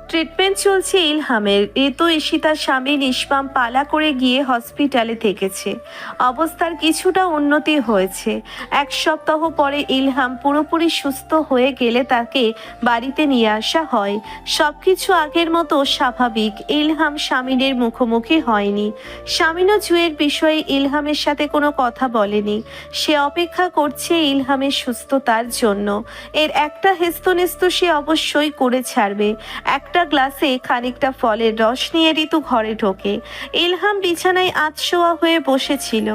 Treatment চলছে ইলহামের। ঋতু ঈশিতার স্বামী নিষ্পাম পালা করে গিয়ে হসপিটালে থেকেছে। অবস্থার কিছুটা উন্নতি হয়েছে। 1 সপ্তাহ পরে ইলহাম পুরোপুরি সুস্থ হয়ে গেলে তাকে বাড়িতে নিয়ে আসা হয়। সবকিছু আগের মতো স্বাভাবিক। ইলহাম স্বামীনের মুখোমুখি হয়নি। স্বামীনও জুয়ের বিষয়ে ইলহামের সাথে কোনো কথা বলেনি। সে অপেক্ষা করছে ইলহামের সুস্থতার জন্য। এর একটা হেস্তনেস্ত সে অবশ্যই করে ছাড়বে। একটা গ্লাসে খানিকটা ফলের রস নিয়ে ঋতু ঘরে ঢোকে। ইলহাম বিছানায় আধশোয়া হয়ে বসেছিল।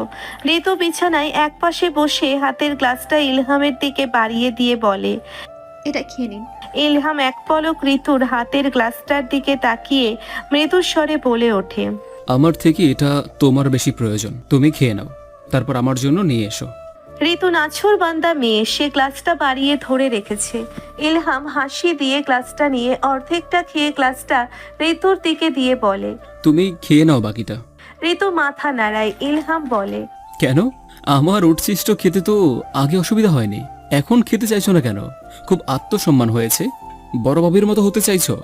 ঋতু বিছানায় একপাশে বসে হাতের গ্লাসটা ইলহামের দিকে বাড়িয়ে দিয়ে বলে, এটা খেয়ে নিন। ইলহাম এক পলক ঋতুর হাতের গ্লাসটার দিকে তাকিয়ে মৃদুর স্বরে বলে ওঠে, আমার থেকে এটা তোমার বেশি প্রয়োজন, তুমি খেয়ে নাও, তারপর আমার জন্য নিয়ে এসো। ঋতু নাছোড় বান্দা মেয়ে, সে গ্লাসটা বাড়িয়ে ধরে রেখেছে। ইলহাম হাসি দিয়ে গ্লাসটা নিয়ে অর্ধেকটা খেয়ে গ্লাসটা ঋতুর দিকে দিয়ে বলে, তুমি খেয়ে নাও বাকিটা। ঋতু মাথা নাড়ায়। ইলহাম বলে, কেন? আমার উচ্ছিষ্ট খেতে তো আগে অসুবিধা হয়নি, এখন খেতে চাইছো না কেন? খুব আত্মসম্মান হয়েছে, বড় বাবির মতো হতে চাইছো?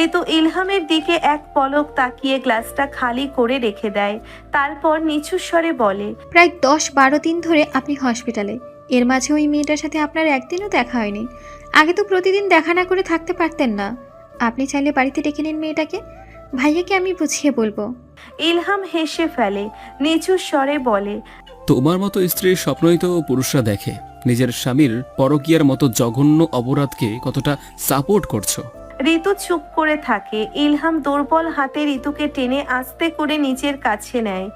ঋতু ইলহামের দিকে এক পলক তাকিয়ে গ্লাসটা খালি করে রেখে দেয়। তারপর নিচু স্বরে বলে, প্রায় 10-12 দিন ধরে আপনি হসপিটালে। এর মাঝে ওই মেয়েটার সাথে আপনার একদিনও দেখা হয়নি। আগে তো প্রতিদিন দেখা না করে থাকতে পারতেন না। আপনি চাইলে বাড়িতে ডেকে নিন মেয়েটাকে। ভাইয়াকে আমি বুঝিয়ে বলবো। ইলহাম হেসে ফেলে। নিচু স্বরে বলে, তোমার মতো স্ত্রীর স্বপ্নই তো পুরুষরা দেখে। নিজের স্বামীর পরকীয়ার মতো জঘন্য অপরাধকে কতটা সাপোর্ট করছো। ঋতু চুপ করে থাকে। ইলহাম দুর্বল হাতে ঋতুকে টেনে আস্তে করে নিজের কাছে নেয়।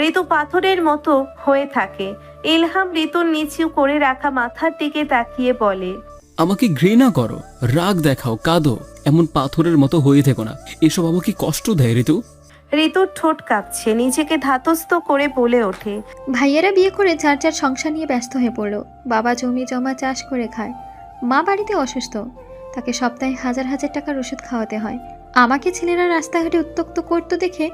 ঋতু পাথরের মতো হয়ে থাকে। ইলহাম ঋতুর নিচু করে রাখা মাথার দিকে তাকিয়ে বলে, আমাকে ঘৃণা করো, রাগ দেখাও, কাঁদো, এমন পাথরের মতো হয়ে থেকো না। এসব আমাকে কষ্ট দেয় ঋতু। ঋতুর ঠোঁট কাঁপছে। নিজেকে ধাতস্থ করে বলে ওঠে, ভাইয়েরা বিয়ে করে যার যার সংসার নিয়ে ব্যস্ত হয়ে পড়লো। বাবা জমি জমা চাষ করে খায়। মা বাড়িতে অসুস্থ, তাকে সপ্তাহে হাজার হাজার টাকার ওষুধ খাওয়াতে হয়। আমাকে ছেলেরা রাস্তাঘাটে উত্ত্যক্ত করতে দেখে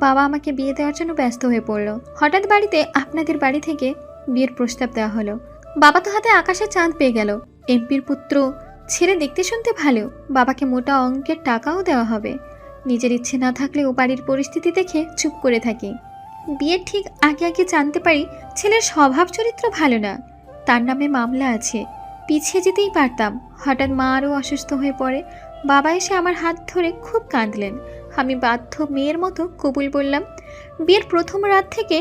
বাবা আমাকে বিয়ে দেওয়ার জন্য ব্যস্ত হয়ে পড়লো। হঠাৎ বাড়িতে আপনাদের বাড়ি থেকে বিয়ের প্রস্তাব দেওয়া হলো। বাবা তো হাতে আকাশে চাঁদ পেয়ে গেল। এমপির পুত্র, ছেলে দেখতে শুনতে ভালো, বাবাকে মোটা অঙ্কের টাকাও দেওয়া হবে। নিজের ইচ্ছে না থাকলেও বাড়ির পরিস্থিতি দেখে চুপ করে থাকি। বিয়ের ঠিক আগে আগে জানতে পারি ছেলের স্বভাব চরিত্র ভালো না, তার নামে মামলা আছে। পিছিয়ে যেতেই পারতাম। হঠাৎ মা আরও অসুস্থ হয়ে পড়ে। বাবা এসে আমার হাত ধরে খুব কাঁদলেন। আমি বাধ্য মেয়ের মতো কবুল বললাম। বিয়ের প্রথম রাত থেকে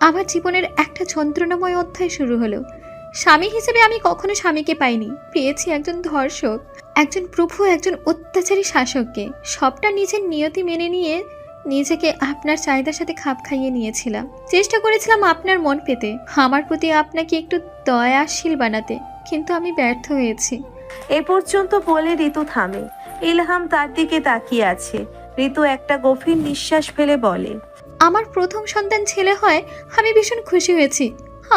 আমার জীবনের একটা যন্ত্রণাময় অধ্যায় শুরু হলো। স্বামী হিসেবে আমি কখনো স্বামীকে পাইনি, পেয়েছি একজন ধর্ষক, একজন প্রভু, একজন অত্যাচারী শাসককে। সবটা নিজের নিয়তি মেনে নিয়ে নিজেকে আপনার চাহিদার সাথে খাপ খাইয়ে নিয়েছিলাম। চেষ্টা করেছিলাম আপনার মন পেতে, আমার প্রতি আপনাকে একটু দয়াশীল বানাতে, কিন্তু আমি ব্যর্থ হয়েছি। এ পর্যন্ত বলে ঋতু থামে। ইলহাম তার দিকে তাকিয়ে আছে। ঋতু একটা গভীর নিঃশ্বাস ফেলে বলে, আমার প্রথম সন্তান ছেলে হয় আমি ভীষণ খুশি হয়েছি।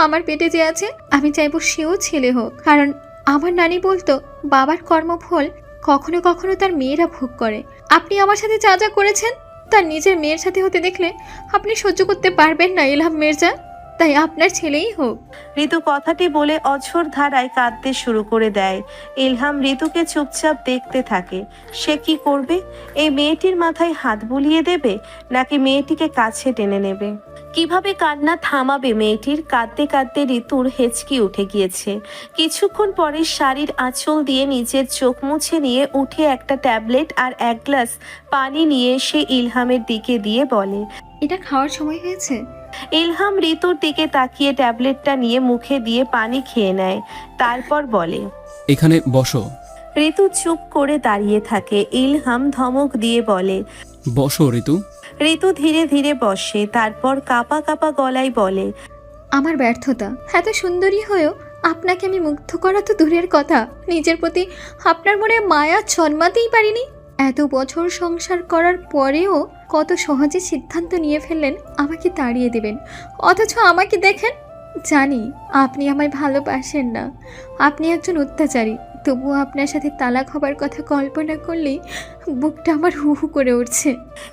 আমার পেটে যে আছে আমি চাইবো সেও ছেলে হোক, কারণ আমার নানি বলতো বাবার কর্মফল কখনো কখনো তার মেয়েরা ভোগ করে। আপনি আমার সাথে যা যা করেছেন তার নিজের মেয়ের সাথে হতে দেখলে আপনি সহ্য করতে পারবেন না ইলহাম মির্জা, তাই আপনার ছেলেই হোক। ঋতু কথাটি বলে অঝোর ধারায় কাঁদতে শুরু করে দেয়। ইলহাম ঋতুকে চুপচাপ দেখতে থাকে। সে কি করবে? এই মেয়েটির মাথায় হাত বুলিয়ে দেবে, নাকি মেয়েটিকে কাছে টেনে নেবে? কিভাবে কান্না থামাবে মেয়েটির? কাঁদতে কাঁদতে ঋতুর হেঁচকি উঠে গিয়েছে। কিছুক্ষণ পরে শাড়ির আঁচল দিয়ে নিজের চোখ মুছে নিয়ে উঠে একটা ট্যাবলেট আর এক গ্লাস পানি নিয়ে সে ইলহামের দিকে দিয়ে বলে, এটা খাওয়ার সময় হয়েছে। ইলহাম ঋতুর দিকে তাকিয়ে ট্যাবলেটটা নিয়ে মুখে দিয়ে পানি খেয়ে নেয়। তারপর বলে, এখানে বসো। ঋতু চুপ করে দাঁড়িয়ে থাকে। ইলহাম ধমক দিয়ে বলে, বসো ঋতু। ঋতু ধীরে ধীরে বসে। তারপর কাঁপা কাঁপা গলায় বলে, আমার ব্যর্থতা। এত সুন্দরী হয়েও আপনাকে আমি মুগ্ধ করা তো দূরের কথা, নিজের প্রতি আপনার মনে মায়া জন্মাতেই পারিনি। এত বছর সংসার করার পরেও কত সহজে সিদ্ধান্ত নিয়ে ফেললেন আমাকে তাড়িয়ে দেবেন, অথচ আমাকে দেখেন। জানি আপনি আমায় ভালোবাসেন না, আপনি একজন অত্যাচারী, তবুও আপনার সাথে তালাক হবার কথা কল্পনা করলেই বুকটা আমার হু হু করে উঠছে।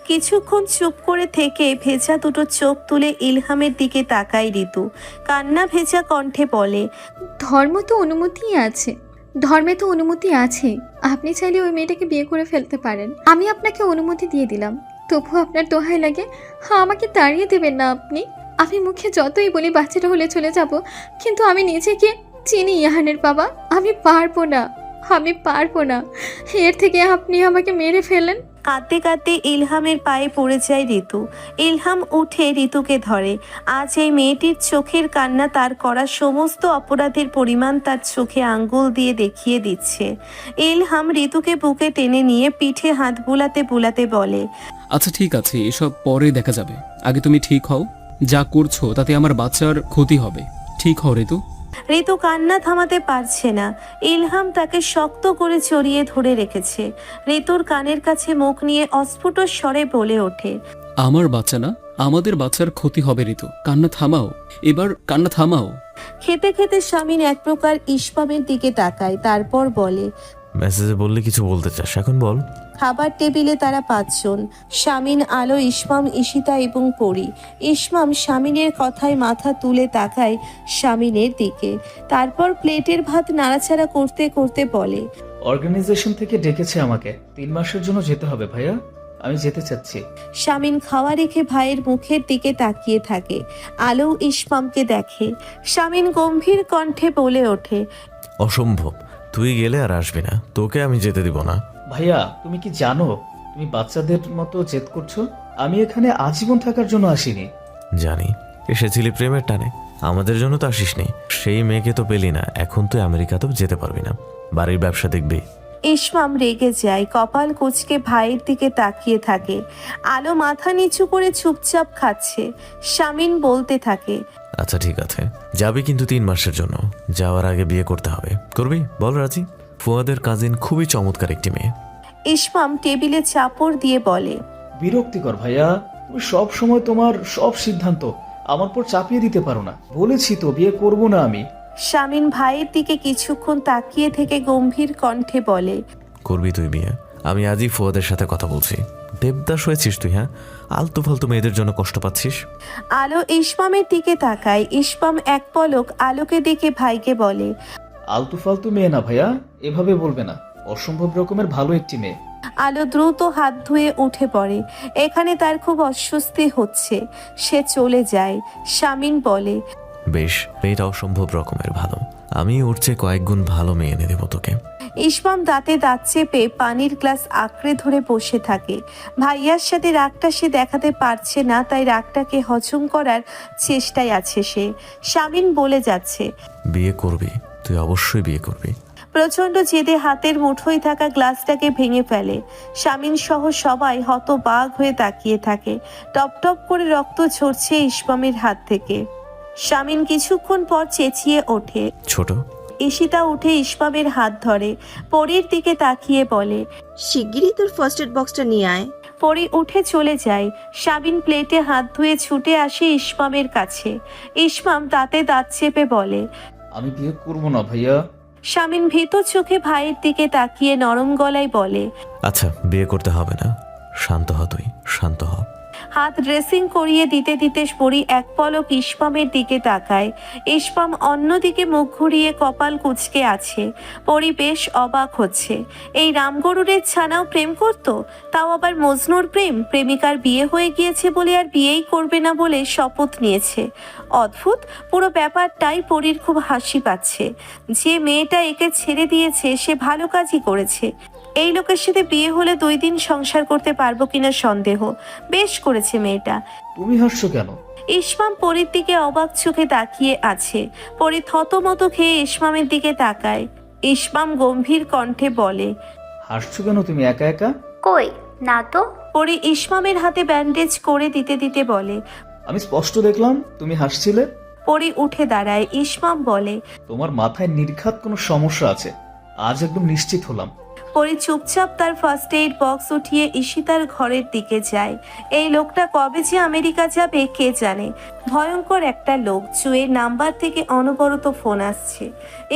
কিছুক্ষণ চুপ করে থেকে ভেজা দুটো চোখ তুলে ইলহামের দিকে তাকায় ঋতু। কান্না ভেজা কণ্ঠে বলে, ধর্ম তো অনুমতি আছে, ধর্মে তো অনুমতি আছে, আপনি চাইলে ওই মেয়েটাকে বিয়ে করে ফেলতে পারেন, আমি আপনাকে অনুমতি দিয়ে দিলাম। তবু আপনার দোহাই লাগে, হ্যাঁ আমাকে তাড়িয়ে দেবেন না আপনি। আমি মুখে যতই বলি বাচ্চাটা হলে চলে যাব, কিন্তু আমি নিজেকে চিনি ইহানের বাবা, আমি পারবো না, আমি পারবো না। এর থেকে আপনি আমাকে মেরে ফেলেন। কাঁদতে কাঁদতে ইলহামের পায়ে পড়ে যায় ঋতু। ইলহাম উঠে ঋতুকে ধরে। আজ এই মেয়েটির চোখের কান্না তার করা সমস্ত অপরাধের পরিমাণ তার চোখে আঙ্গুল দিয়ে দেখিয়ে দিচ্ছে। ইলহাম ঋতুকে বুকে টেনে নিয়ে পিঠে হাত বুলাতে বুলাতে বলে, আচ্ছা ঠিক আছে, এসব পরে দেখা যাবে। আগে তুমি ঠিক হও, যা করছো তাতে আমার বাচ্চার ক্ষতি হবে। ঠিক হও ঋতু। ঋতু কান্না থামাতে পারছে না। ইলহাম তাকে শক্ত করে জড়িয়ে ধরে রেখেছে। ঋতুর কানের কাছে মুখ নিয়ে অস্ফুট স্বরে বলে ওঠে, আমার বাচ্চা না, আমাদের বাচ্চার ক্ষতি হবে ঋতু। কান্না থামাও, এবার কান্না থামাও। খেতে খেতে স্বামীন এক প্রকার ইসমামের দিকে তাকায়, তারপর বলে, মেসেজে বললে কিছু বলতে চাস, এখন বল। খাবার টেবিলে তারা 5 জন। স্বামীন, আলো, ইসমাম, ঈশিতা এবং পরি। ইসমাম স্বামীনের কথায় মাথা তুলে তাকায় স্বামীনের দিকে, তারপর প্লেটের ভাত নাড়াচাড়া করতে করতে বলে, অর্গানাইজেশন থেকে ডেকেছে আমাকে, 3 মাসের জন্য যেতে হবে ভাইয়া, আমি যেতে চাচ্ছি। স্বামীন খাওয়া রেখে ভাইয়ের মুখের দিকে তাকিয়ে থাকে। আলো ইসমামকে দেখে। স্বামীন গম্ভীর কণ্ঠে বলে ওঠে, অসম্ভব, তুই গেলে আর আসবি না, তোকে আমি যেতে দিব না। ভাইয়া তুমি কি জানো তুমি বাচ্চাদের মতো জেদ করছো? আমি এখানে আজীবন থাকার জন্য আসিনি। জানি, এসেছিলি প্রেমের টানে, আমাদের জন্য তো আসিসনি। সেই মেয়েকে তো পেলি না, এখন তুই আমেরিকাতেও যেতে পারবি না, বাড়ির ব্যবসা দেখবি। ইসমাম রেগে যায়, কপাল কুঁচকে ভাইয়ের দিকে তাকিয়ে থাকে। আলো মাথা নিচু করে চুপচাপ খাচ্ছে। স্বামীন বলতে থাকে, আচ্ছা ঠিক আছে, যাবি কিন্তু 3 মাসের জন্য। যাওয়ার আগে বিয়ে করতে হবে, করবি? বল রাজি। ফুয়াদের কাজিন খুবই চমৎকার একটি মেয়ে। ইসমাম টেবিলে চাপড় দিয়ে বলে, বিরক্তিকর ভাইয়া, তুমি সব সময় তোমার সব সিদ্ধান্ত আমার পর চাপিয়ে দিতে পারো না। বলেছি তো বিয়ে করব না আমি। স্বামীন ভাইয়ের দিকে কিছুক্ষণ তাকিয়ে থেকে গম্ভীর কণ্ঠে বলে, করবি তুই বিয়ে? আমি আজই ফুয়াদের সাথে কথা বলছি। দেবদাস হয়েছিস তুই, হ্যাঁ? আলতু ফালতু মেয়েদের জন্য কষ্ট পাচ্ছিস। আলো ইসমামের দিকে তাকায়। ইসমাম এক পলক আলোকে দেখে ভাইকে বলে, আলতু ফালতু মেয়ে না ভাইয়া, এভাবে বলবে না, অসম্ভব রকমের ভালো একটি মেয়ে। আলো দ্রুত হাত ধুয়ে উঠে পড়ে। এখানে তার খুব অস্বস্তি হচ্ছে। সে চলে যায়। স্বামীন বলে, বেশ, মেয়েটা অসম্ভব রকমের ভালো, আমি ওর চেয়ে কয়েক গুণ ভালো মেয়ে এনে দেবো তোকে। ইসমাম দাঁতে দাঁত চেপে পানির গ্লাস আঁকড়ে ধরে বসে থাকে। ভাইয়ার সাথে রাগটা সে দেখাতে পারছে না, তাই রাগটাকে হজম করার চেষ্টায় আছে সে। স্বামীন বলে যাচ্ছে, বিয়ে করবি, তুই অবশ্যই বিয়ে করবি। প্রচন্ড জেদে হাতের মুঠোয় থাকা গ্লাসটাকে ভেঙে ফেলে। স্বামীন সহ সবাই হতবাক হয়ে তাকিয়ে থাকে। টপ টপ করে রক্ত ঝরছে ইসমামের হাত থেকে। স্বামীন কিছুক্ষণ পর চেঁচিয়ে ওঠে। ছোট ঈশিতা উঠে ইসমামের হাত ধরে। পরীর দিকে তাকিয়ে বলে, শিগগিরই তোর ফার্স্ট এড বক্সটা নিয়ে আয়। পরী উঠে চলে যায়। স্বামীন প্লেটে হাত ধুয়ে ছুটে আসে ইসমামের কাছে। ইসমাম দাঁতে দাঁত চেপে বলে, আমি বিয়ে করব না ভাইয়া। স্বামীন ভীত চোখে ভাইয়ের দিকে তাকিয়ে নরম গলায় বলে, আচ্ছা, বিয়ে করতে হবে না, শান্ত হ, তুই শান্ত হ। হাত ড্রেসিং করিয়ে দিতে দিতে পরী এক পলক ইসমামের দিকে তাকায়। ইসমাম অন্যদিকে মুখ ঘুরিয়ে কপাল কুঁচকে আছে। পরী বেশ অবাক হচ্ছে। এই রামগরুরের ছানাও প্রেম করত, তাও আবার মজনুর প্রেম। প্রেমিকার বিয়ে হয়ে গিয়েছে বলে আর বিয়েই করবে না বলে শপথ নিয়েছে। অদ্ভুত পুরো ব্যাপারটাই পরীর খুব হাসি পাচ্ছে। যে মেয়েটা একে ছেড়ে দিয়েছে সে ভালো কাজই করেছে। এই লোকের সাথে বিয়ে হলে 2 দিন সংসার করতে পারবো কিনা সন্দেহ। বেশ করেছে মেয়েটা। তুমি হাসছো কেন? ইসমাম পরীর দিকে অবাক চোখে তাকিয়ে আছে। পরী থতমত খেয়ে ইসমামের দিকে তাকায়। ইসমাম গম্ভীর কণ্ঠে বলে, হাসছো কেন তুমি একা একা? কই না তো। পরী ইসমামের হাতে ব্যান্ডেজ করে দিতে দিতে বলে, আমি স্পষ্ট দেখলাম তুমি হাসছিলে। পরী উঠে দাঁড়ায়। ইসমাম বলে, তোমার মাথায় নির্ঘাত কোনো সমস্যা আছে, আজ একদম নিশ্চিত হলাম। পরী চুপচাপ তার ফার্স্ট এইড বক্স উঠিয়ে ঈশিতার ঘরের দিকে যায়। এই লোকটা কবে যে আমেরিকা যাবে কে জানে। ভয়ঙ্কর একটা লোক। জুয়ের নাম্বার থেকে অনবরত ফোন আসছে।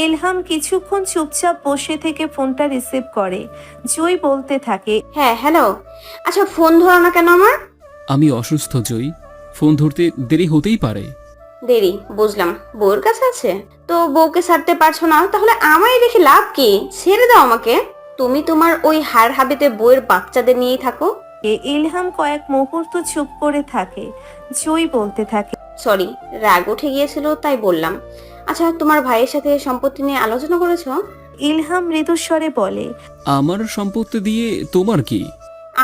ইলহাম কিছুক্ষণ চুপচাপ বসে থেকে ফোনটা রিসিভ করে। জুই বলতে থাকে, হ্যাঁ হ্যালো, আচ্ছা ফোন ধরো না কেন আমার? আমি অসুস্থ জয়ী, ফোন ধরতে দেরি হতেই পারে। দেরি বুঝলাম, বউর কাছে আছে তো বউকে ছাড়তে পারছো না, তাহলে আমায় রেখে লাভ কি? ছেড়ে দাও আমাকে। তুমি তোমার ওই হাড় হাবিতে বইয়ের বাচ্চাদের নিয়েই থাকো। ইলহাম কয়েক মুহূর্ত চুপ করে থাকে। জুই বলতে থাকে, সরি, রাগ উঠে গিয়েছিল তাই বললাম। আচ্ছা, তোমার ভাইয়ের সাথে সম্পত্তি নিয়ে আলোচনা করেছো? ইলহাম মৃদুস্বরে বলে, আমার সম্পত্তি দিয়ে তোমার কি?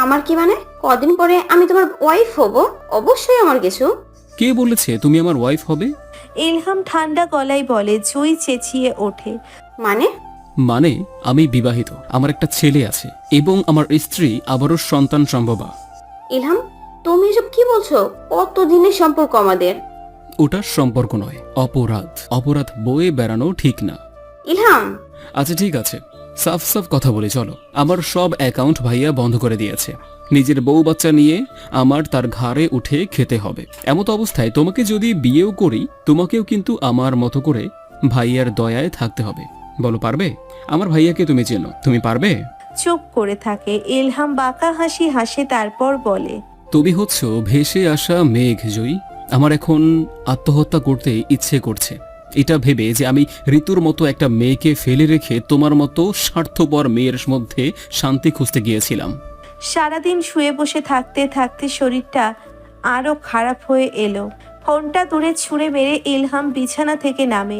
আমার কি মানে? কদিন পরে আমি তোমার ওয়াইফ হব, অবশ্যই আমার কিছু। কে বলেছে তুমি আমার ওয়াইফ হবে? ইলহাম ঠান্ডা গলায় বলে। জুই চেঁচিয়ে ওঠে, মানে? মানে আমি বিবাহিত, আমার একটা ছেলে আছে এবং আমার স্ত্রী আবারও সন্তান সম্ভবা। ইলহাম, তুমি এসব কি বলছো? কত দিনের সম্পর্ক আমাদের। ওটা সম্পর্ক নয়, অপরাধ। অপরাধ বয়ে বেড়ানো ঠিক না। ইলহাম, আচ্ছা ঠিক আছে, সাফ সাফ কথা বলি চলো। আমার সব অ্যাকাউন্ট ভাইয়া বন্ধ করে দিয়েছে। নিজের বউ বাচ্চা নিয়ে আমার তার ঘাড়ে উঠে খেতে হবে। এমত অবস্থায় তোমাকে যদি বিয়েও করি, তোমাকেও কিন্তু আমার মতো করে ভাইয়ার দয়ায় থাকতে হবে। বলো পারবে? আমার ভাইয়াকে তুমি চেনো, তুমি পারবে? চুপ করে থাকে। ইলহাম বাঁকা হাসি হাসে, তারপর বলে, তুমি হচ্ছ ভেসে আসা মেঘ জয়ী। আমার এখন আত্মহত্যা করতে ইচ্ছে করছে, এটা ভেবে যে আমি ঋতুর মতো একটা মেয়েকে ফেলে রেখে তোমার মতো স্বার্থপর মেয়ের মধ্যে শান্তি খুঁজতে গিয়েছিলাম। সারাদিন শুয়ে বসে থাকতে থাকতে শরীরটা আরো খারাপ হয়ে এলো। ফোনটা দূরে ছুঁড়ে মেরে ইলহাম বিছানা থেকে নামে।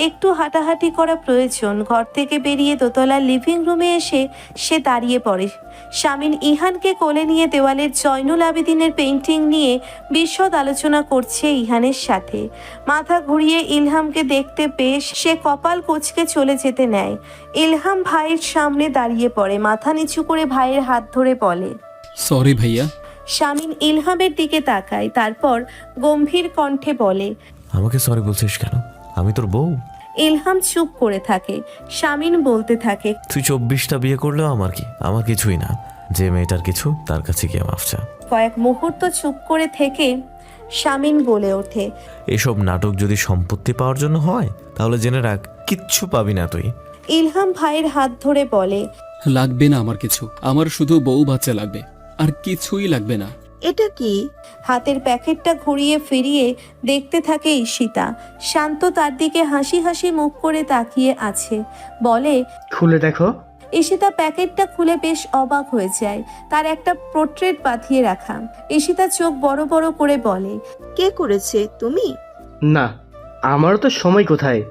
একটু হাঁটাহাঁটি করা প্রয়োজন। ঘর থেকে বেরিয়ে দোতলার লিভিং রুমে এসে সে দাঁড়িয়ে পড়ে। শামিন ইহানকে কোলে নিয়ে দেওয়ালের জয়নুল আবেদিনের পেইন্টিং নিয়ে বিশদ আলোচনা করছে ইহানের সাথে। মাথা ঘুরিয়ে ইলহামকে দেখতে পেয়ে সে কপাল কুঁচকে চলে যেতে নেয়। ইলহাম ভাইয়ের সামনে দাঁড়িয়ে পড়ে, মাথা নিচু করে ভাইয়ের হাত ধরে বলে, সরি ভাইয়া। শামিন ইলহামের দিকে তাকায়, তারপর গম্ভীর কণ্ঠে বলে, আমাকে সরি বলছিস কেন? আমি তোর বউ। ইলহাম চুপ করে থাকে। শামিন বলতে থাকে, তুই 24টা বিয়ে করলেও আমার কি? আমার কিছুই না। যে মেয়েটার কিছু, তার কাছে গিয়ে মাফ চা। কয়েক মুহূর্ত চুপ করে থেকে শামিন বলে ওঠে, এসব নাটক যদি সম্পত্তি পাওয়ার জন্য হয়, তাহলে জেনে রাখ কিচ্ছু পাবি না তুই। ইলহাম ভাইয়ের হাত ধরে বলে, লাগবে না আমার কিছু, আমার শুধু বউ বাচ্চা লাগবে, আর কিছুই লাগবে না। এটা কি? হাতের প্যাকেটটা ঘুরিয়ে ফিরিয়ে দেখতে থাকে ঈশিতা। শান্ত তার দিকে হাসি হাসি মুখ করে তাকিয়ে আছে। বলে, খুলে দেখো। ঈশিতা প্যাকেটটা খুলে বেশ অবাক হয়ে যায়। তার একটা পোর্ট্রেট বাঁধিয়ে রাখা। ঈশিতা চোখ বড় বড় করে বলে, কে করেছে? তুমি? না, আমারও তো সময় কোথায়।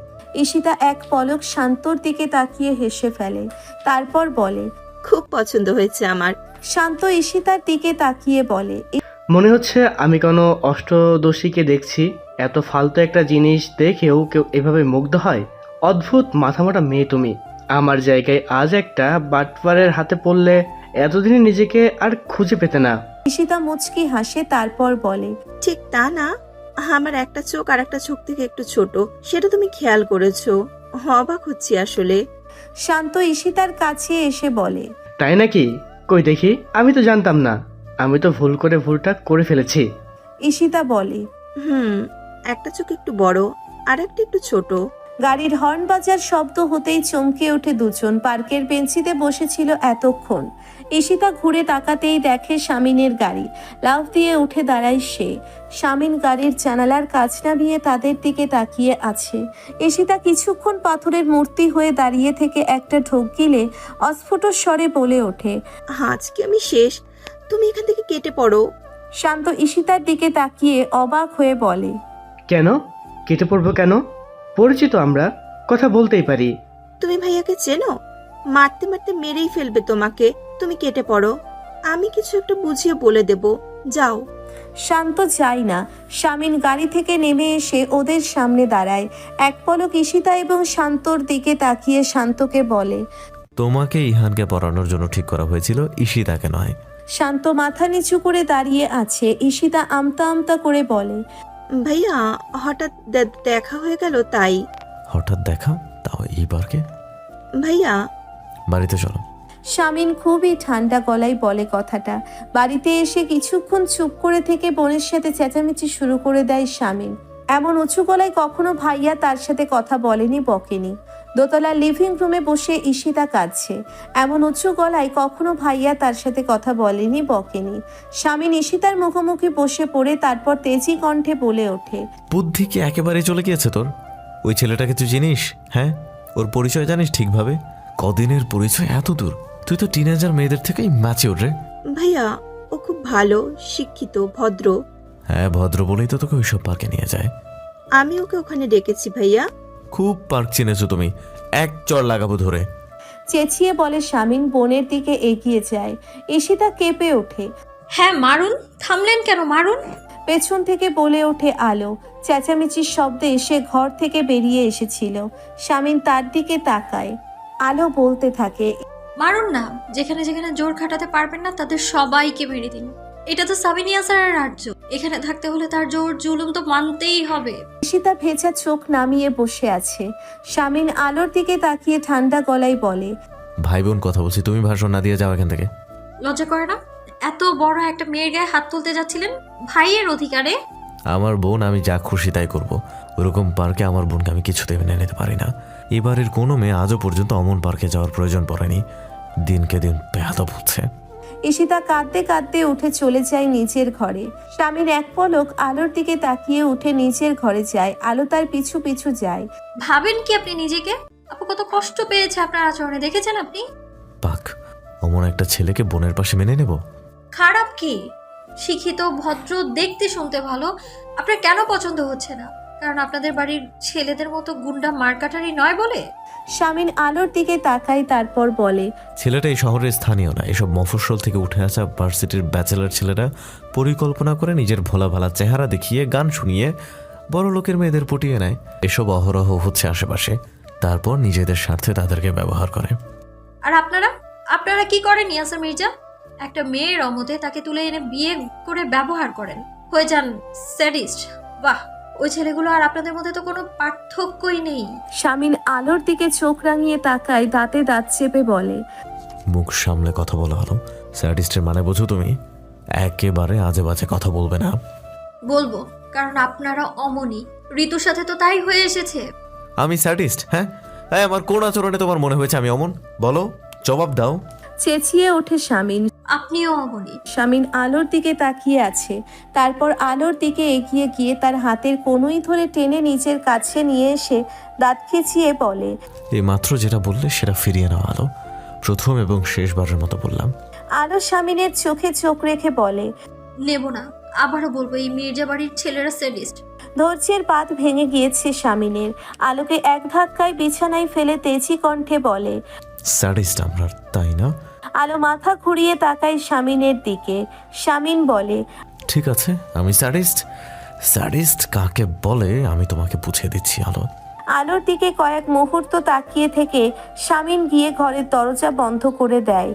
ঈশিতা এক পলক শান্তর দিকে তাকিয়ে হেসে ফেলে, তারপর বলে, খুব পছন্দ হয়েছে আমার। শান্ত ঈশিতার দিকে তাকিয়ে বলে, মনে হচ্ছে আমি কোনো অষ্টদোষীকে দেখছি। এত ফালতু একটা জিনিস দেখেও কেউ এভাবে মুগ্ধ হয়? অদ্ভুত মাথামোটা মেয়ে তুমি। আমার জায়গায় আজ একটা বাটপারের হাতে পড়লে এতদিনে নিজেকে আর খুঁজে পেতে না। ঈশিতা মুচকি হাসে, তারপর বলে, ঠিক তা না, আমার একটা চোখ আর একটা চোখ থেকে একটু ছোট, সেটা তুমি খেয়াল করেছো? অবাক হচ্ছি আসলে। শান্ত ঈশিতার কাছে এসে বলে, তাই নাকি? কই দেখি, আমি তো জানতাম না। আমি তো ভুল করে ভুলটা করে ফেলেছি। ঈশিতা বলে, একটা চোখ একটু বড় আর একটা একটু ছোট। গাড়ির হর্ন বাজার শব্দ হতেই চমকে ওঠে দুজন। পার্কের বেঞ্চিতে বসেছিল এতক্ষণ। ঈশিতা ঘুরে তাকাতেই দেখে শামিনের গাড়ি। লাফ দিয়ে উঠে দাঁড়ায় সে। শামিন গাড়ির জানালার কাঁচ নামিয়ে তাদের দিকে তাকিয়ে আছে। ঈশিতা কিছুক্ষণ পাথরের মূর্তি হয়ে দাঁড়িয়ে থেকে একটা ঢোক গিলে অস্ফুট স্বরে বলে ওঠে, আজকে আমি শেষ, তুমি এখান থেকে কেটে পড়ো। শান্ত ঈশিতার দিকে তাকিয়ে অবাক হয়ে বলে, কেন কেটে পড়বো কেন? পরিচিত আমরা, কথা বলতেই পারি। তুমি ভাইয়াকে চেনো? মারতে মারতে মেরেই ফেলবে তোমাকে। তুমি কেটে পড়ো, আমি কিছু একটা বুঝিয়ে বলে দেব। যাও। শান্ত যায় না। শামিন গাড়ি থেকে নেমে এসে ওদের সামনে দাঁড়ায়। এক পলক ঈশিতা এবং শান্তর দিকে তাকিয়ে শান্তকে বলে, তোমাকে ইহানকে পড়ানোর জন্য ঠিক করা হয়েছিল, ঈশিতাকে নয়। শান্ত মাথা নিচু করে দাঁড়িয়ে আছে। ঈশিতা আমতা আমতা করে বলে, ভাইয়া হঠাৎ দেখা হয়ে গেল তাই। হঠাৎ দেখা? তাও এই পার্কে? ভাইয়া, বাড়িতে চলো। শামিন খুবই ঠান্ডা গলায় বলে কথাটা। বাড়িতে এসে কিছুক্ষণ চুপ করে থেকে বোনের সাথে চেঁচামেচি শুরু করে দেয় শামিন। এমন উঁচু গলায় কখনো ভাইয়া তার সাথে কথা বলেনি, বকেনি। দোতলার লিভিং রুমে বসে ঈশিতা কাঁদছে। এমন উঁচু গলায় কখনো ভাইয়া তার সাথে কথা বলেনি, বকেনি। শামিন ঈশিতার মুখোমুখি বসে পড়ে তারপর তেজি কণ্ঠে বলে ওঠে, বুদ্ধি কি একেবারে চলে গিয়েছে তোর? ওই ছেলেটাকে তুই চিনিস? হ্যাঁ, ওর পরিচয় জানিস ঠিকভাবে? কদিনের পরিচয় এত দূর? তুই তো টিনেজার মেয়েদের থেকেই ম্যাচিওর রে। ভাইয়া ও খুব ভালো, শিক্ষিত, ভদ্র। হ্যাঁ, ভদ্র বলেই তো তোকে ওইসব পার্কে নিয়ে যায়। আমি ওকে ওখানে ডেকেছি ভাইয়া। খুব পার্ক চিনেছো তুমি, এক চড় লাগাবো ধরে। চেঁচিয়ে বলে শামিন বোনের দিকে এগিয়ে যায়। ঈশিতা কেঁপে ওঠে। হ্যাঁ মারুন, থামলেন কেন, মারুন। পেছন থেকে বলে ওঠে আলো। চেঁচামেচির শব্দে সে ঘর থেকে বেরিয়ে এসেছিল। শামিন তার দিকে তাকায়। আলো বলতে থাকে, মারুন না, যেখানে যেখানে জোর খাটাতে পারবেন না তাদের সবাইকে মেরে দিন। এটা তো সাবিনিয়া স্যারের রাজ্য, এখানে থাকতে হলে তার জোর জুলুম তো মানতেই হবে। ঈশিতা ভেজা চোখ নামিয়ে বসে আছে। শামিন আলোর দিকে তাকিয়ে ঠান্ডা গলায় বলে, ভাই বোন কথা বলছি, তুমি ভাষণ না দিয়ে যাও এখান থেকে। লজ্জা করে না? এত বড় একটা মেয়ের গায়ে হাত তুলতে যাচ্ছিলেন ভাইয়ের অধিকারে। আমার বোন, আমি যা খুশি তাই করব। ওরকম পার্কে আমার বোনকে আমি কিছুতেই মেনে নিতে পারি না। এবারের কোনো মেয়ে আজও পর্যন্ত অমন পার্কে যাওয়ার প্রয়োজন পড়েনি। দিনকে দিন বেয়াদব হচ্ছে। ঈশিতা কাঁদতে কাঁদতে উঠে চলে যায় নিজের ঘরে। শামিন এক পলক আলোর দিকে তাকিয়ে উঠে নিজের ঘরে যায়। আলো তার পিছু পিছু যায়। ভাবেন কি আপনি নিজেকে? আপু কত কষ্ট পেয়েছে আপনার আচরণে, দেখেছেন আপনি? পাক, অমন একটা ছেলেকে বোনের পাশে মেনে নেব? খারাপ কি? শিক্ষিত, ভদ্র, দেখতে শুনতে ভালো, আপনার কেন পছন্দ হচ্ছে না? কারণ আপনাদের বাড়ির ছেলেদের মতো গুন্ডা মারকাটারি নয় বলে? শামিন আলোর দিকে তাকায়, তারপর বলে, ছেলেটা এই শহরের স্থানীয় না। এসব মফস্বল থেকে উঠে আসা ভার্সিটির ব্যাচেলার ছেলেরা পরিকল্পনা করে নিজের ভোলা ভালা চেহারা দেখিয়ে, গান শুনিয়ে বড় লোকের মেয়েদের পটিয়ে নেয়। এসব অহরহ হচ্ছে আশেপাশে, তারপর নিজেদের স্বার্থে তাদেরকে ব্যবহার করে। আর আপনারা আপনারা কি করেন ইয়াসা মির্জা? একটা মেয়ের অমতে তাকে তুলে এনে বিয়ে করে ব্যবহার করেন, হয়ে যান স্যাডিস্ট। বাহ, ওই ছেলেগুলো আর আপনাদের মধ্যে তো কোনো পার্থক্যই নেই। শামিন আলোর দিকে চোখ রাঙিয়ে তাকায়, দাঁতে দাঁত চেপে বলে, মুখ সামলে কথা বলা হলো। স্যাডিস্টের মানে বোঝো তুমি? একেবারে আজে বাজে কথা বলবে না। বলবো, কারণ আপনারা অমনি। ঋতুর সাথে তো তাই হয়ে এসেছে। আমি স্যাডিস্ট? হ্যাঁ, আমার কোন আচরণে তোমার মনে হয়েছে আমি অমন? বলো, জবাব দাও। চেঁচিয়ে ওঠে শামিন। আপনিও অমনি। শামিন আলোর দিকে তাকিয়ে আছে। তারপর আলোর দিকে এগিয়ে গিয়ে তার হাতের কনুই ধরে টেনে নিজের কাছে নিয়ে এসে দাঁত খিচিয়ে বলে, এই মাত্র যেটা বললে সেটা ফিরিয়ে নাও আলো। প্রথম এবং শেষবারের মতো বললাম। আলো শামিনের চোখে চোখ রেখে বলে, নেব না। আবারও বলবো, এই মির্জা বাড়ির ছেলেরা স্যাডিস্ট। ধৈর্যের বাঁধ ভেঙে গিয়েছে শামিনের। আলোকে এক ধাক্কায় বিছানায় ফেলে তেজি কণ্ঠে বলে, স্যাডিস্ট আমরা, তাই না? আলো মাথা ঘুরিয়ে তাকায় শামিনের দিকে। শামিন বলে, ঠিক আছে, আমি স্যাডিস্ট। স্যাডিস্ট কাকে বলে আমি তোমাকে বুঝিয়ে দিচ্ছি আলো। আলোর দিকে কয়েক মুহূর্ত তাকিয়ে থেকে শামিন গিয়ে ঘরের দরজা বন্ধ করে দেয়।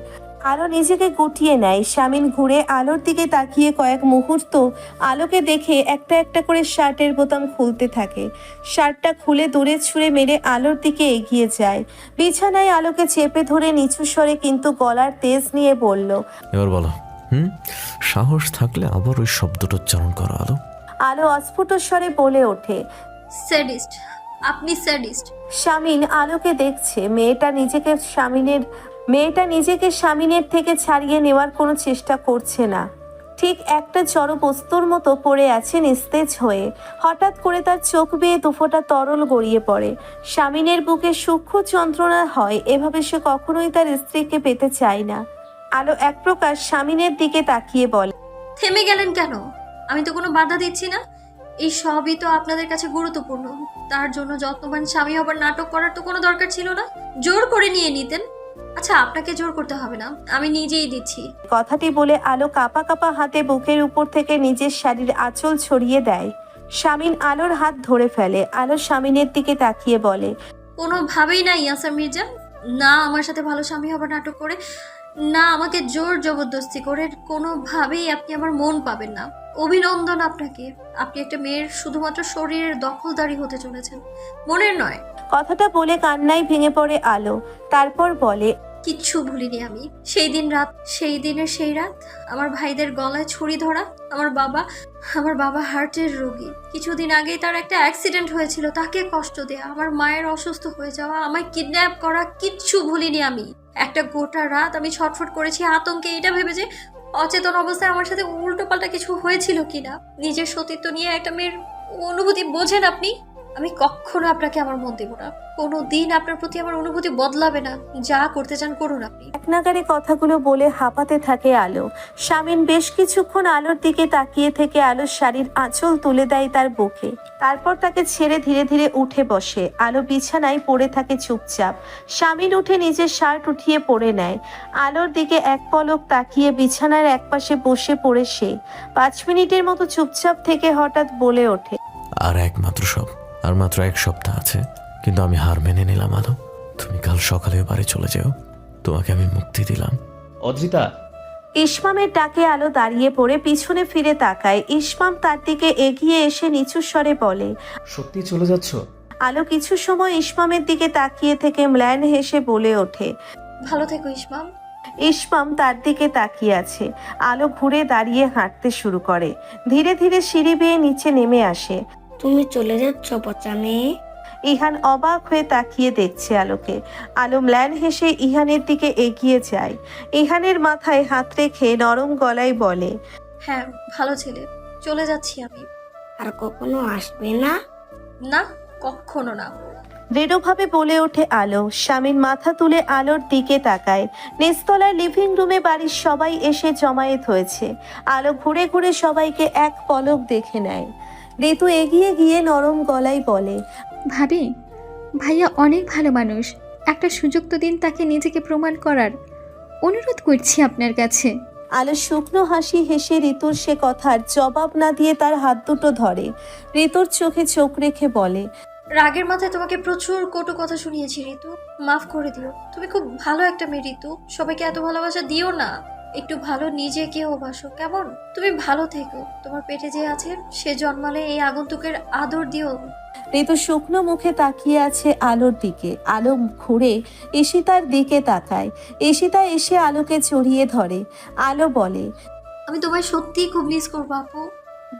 আলো নিজেকে গুটিয়ে নেয়। শামিন ঘুরে আলোর দিকে তাকিয়ে কয়েক মুহূর্ত আলোকে দেখে একটা একটা করে শার্টের বোতাম খুলতে থাকে। শার্টটা খুলে দূরে ছুঁড়ে মেরে আলোর দিকে এগিয়ে যায়। বিছানায় আলোকে চেপে ধরে নিচু স্বরে কিন্তু গলার তেজ নিয়ে বলল, এবার বলো, সাহস থাকলে আবার ওই শব্দটা উচ্চারণ করো আলো। আলো অস্ফুট স্বরে বলে ওঠে, স্যাডিস্ট, আপনি স্যাডিস্ট। শামিন আলোকে দেখছে। মেয়েটা নিজেকে শামিনের থেকে ছাড়িয়ে নেওয়ার কোনো চেষ্টা করছে না। ঠিক একটা জড় বস্তুর মতো পড়ে আছে নিস্তেজ হয়ে। হঠাৎ করে তার চোখ বেয়ে দুফোঁটা তরল গড়িয়ে পড়ে। শামিনের বুকে সূক্ষ্ম যন্ত্রণা হয়। এভাবে সে কখনোই তার স্ত্রীকে পেতে চায় না। আলো এক প্রকার শামিনের দিকে তাকিয়ে বলে, থেমে গেলেন কেন? আমি তো কোনো বাধা দিচ্ছি না। এই সবই তো আপনাদের কাছে গুরুত্বপূর্ণ। তার জন্য যত্নবান স্বামী হবার নাটক করার তো কোনো দরকার ছিল না। জোর করে নিয়ে নিতেন। আচ্ছা, আপনাকে জোর করতে হবে না, আমি নিজেই দিচ্ছি। কথাটি বলে আলো কাঁপা কাঁপা হাতে বুকের উপর থেকে নিজের শাড়ির আঁচল ছড়িয়ে দেয়। শামিন আলোর হাত ধরে ফেলে। আলো শামিনের দিকে তাকিয়ে বলে, কোনোভাবেই না ইয়াসা মির্জা। না আমার সাথে ভালো স্বামী হবার নাটক করে, না আমাকে জোর জবরদস্তি করে। কোনোভাবেই আপনি আমার মন পাবেন না। অভিনন্দন আপনাকে। আপনি একটা মেয়ের শুধুমাত্র শরীরের দখলদারি হতে চলেছেন, মনের নয়। কথাটা বলে কান্নায় ভেঙে পড়ে আলো। তারপর বলে, কিচ্ছু ভুলিনি আমি। সেই দিনের সেই রাত আমার ভাইদের গলায় ছুরি ধরা, আমার বাবা হার্টের রোগী। কিছুদিন আগেই তার একটা অ্যাক্সিডেন্ট হয়েছিল, তাকে কষ্ট দেয়া, আমার মায়ের অসুস্থ হয়ে যাওয়া, আমায় কিডন্যাপ করা, কিচ্ছু ভুলিনি আমি। একটা গোটা রাত আমি ছটফট করেছি আতঙ্কে, এটা ভেবে যে অচেতন অবস্থায় আমার সাথে উল্টো পাল্টা কিছু হয়েছিল কিনা। নিজের সতীত্ব নিয়ে একটা মেয়ের অনুভূতি বোঝেন আপনি? আমি কখনো আপনাকে আমার মন দেব না, কোনো দিন আপনার প্রতি আমার অনুভূতি বদলাবে না। যা করতে চান করুন আপনি। এক নাগারে কথাগুলো বলে হাঁপাতে থাকে আলো। শামিন বেশ কিছুক্ষণ আলোর দিকে তাকিয়ে থেকে আলোর শাড়ির আঁচল তুলে দেয় তার বুকে, তারপর তাকে ছেড়ে ধীরে ধীরে উঠে বসে। আলো বিছানায় পড়ে থাকে চুপচাপ। শামিন উঠে নিজের শার্ট উঠিয়ে পরে নেয়। আলোর দিকে এক পলক তাকিয়ে বিছানার একপাশে বসে পড়ে সে 5 মিনিটের মতো চুপচাপ থেকে হঠাৎ বলে ওঠে, আর আর মাত্র 1 সপ্তাহ আছে, কিন্তু আমি হার মেনে নিলাম আলো। তুমি কাল সকালে বাড়ি চলে যাও, তোমাকে আমি মুক্তি দিলাম। অদ্রিতা, ইসমামের ডাকে আলো দাঁড়িয়ে পড়ে পিছনে ফিরে তাকায়। ইসমাম তার দিকে এগিয়ে এসে নিচু স্বরে বলে, সত্যি চলে যাচ্ছ? আলো কিছু সময় ইসমামের দিকে তাকিয়ে থেকে ম্লান হেসে বলে ওঠে। ভালো থেকো ইসমাম। ইসমাম তার দিকে তাকিয়ে আছে। আলো ঘুরে দাঁড়িয়ে হাঁটতে শুরু করে। ধীরে ধীরে সিঁড়ি বেয়ে নিচে নেমে আসে। তুমি চলে যাচ্ছ পচা মেয়ে? ইহান অবাক হয়ে তাকিয়ে দেখছে আলোকে। আলো ম্লান হেসে ইহানের দিকে এগিয়ে যায়। ইহানের মাথায় হাত রেখে নরম গলায় বলে, হ্যাঁ ভালো ছেলে, চলে যাচ্ছি আমি। আর কখনো আসবে না? না, কখনো না। দৃঢ়ভাবে বলে ওঠে আলো। স্বামীর মাথা তুলে আলোর দিকে তাকায়। নিচতলার লিভিং রুমে বাড়ির সবাই এসে জমায়েত হয়েছে। আলো ঘুরে ঘুরে সবাইকে এক পলক দেখে নেয়। ঋতু এগিয়ে গিয়ে নরম গলায় বলে, ভাবি, ভাইয়া অনেক ভালো মানুষ, একটা সুযোগ তো দিন তাকে নিজেকে প্রমাণ করার। অনুরোধ করছি আপনার কাছে। আলো শুকনো হাসি হেসে ঋতুর সে কথার জবাব না দিয়ে তার হাত দুটো ধরে। ঋতুর চোখে চোখ রেখে বলে, রাগের মাথায় তোমাকে প্রচুর কটু কথা শুনিয়েছি ঋতু, মাফ করে দিও। তুমি খুব ভালো একটা মেয়ে ঋতু, সবাইকে এত ভালোবাসা দিও না। একটু ভালো নিজেকেও বাসো কেমন? তুমি ভালো থেকো। তোমার পেটে যে আছে সে জন্মালে এই আগন্তুকের আদর দিও। ঋতু শুকনো মুখে তাকিয়ে আছে আলোর দিকে। আলো ঘুরে ঈশিতার দিকে তাকায়। ঈশিতা এসে আলোকে জড়িয়ে ধরে। আলো বলে, আমি তোমায় সত্যিই খুব মিস করবো আপু।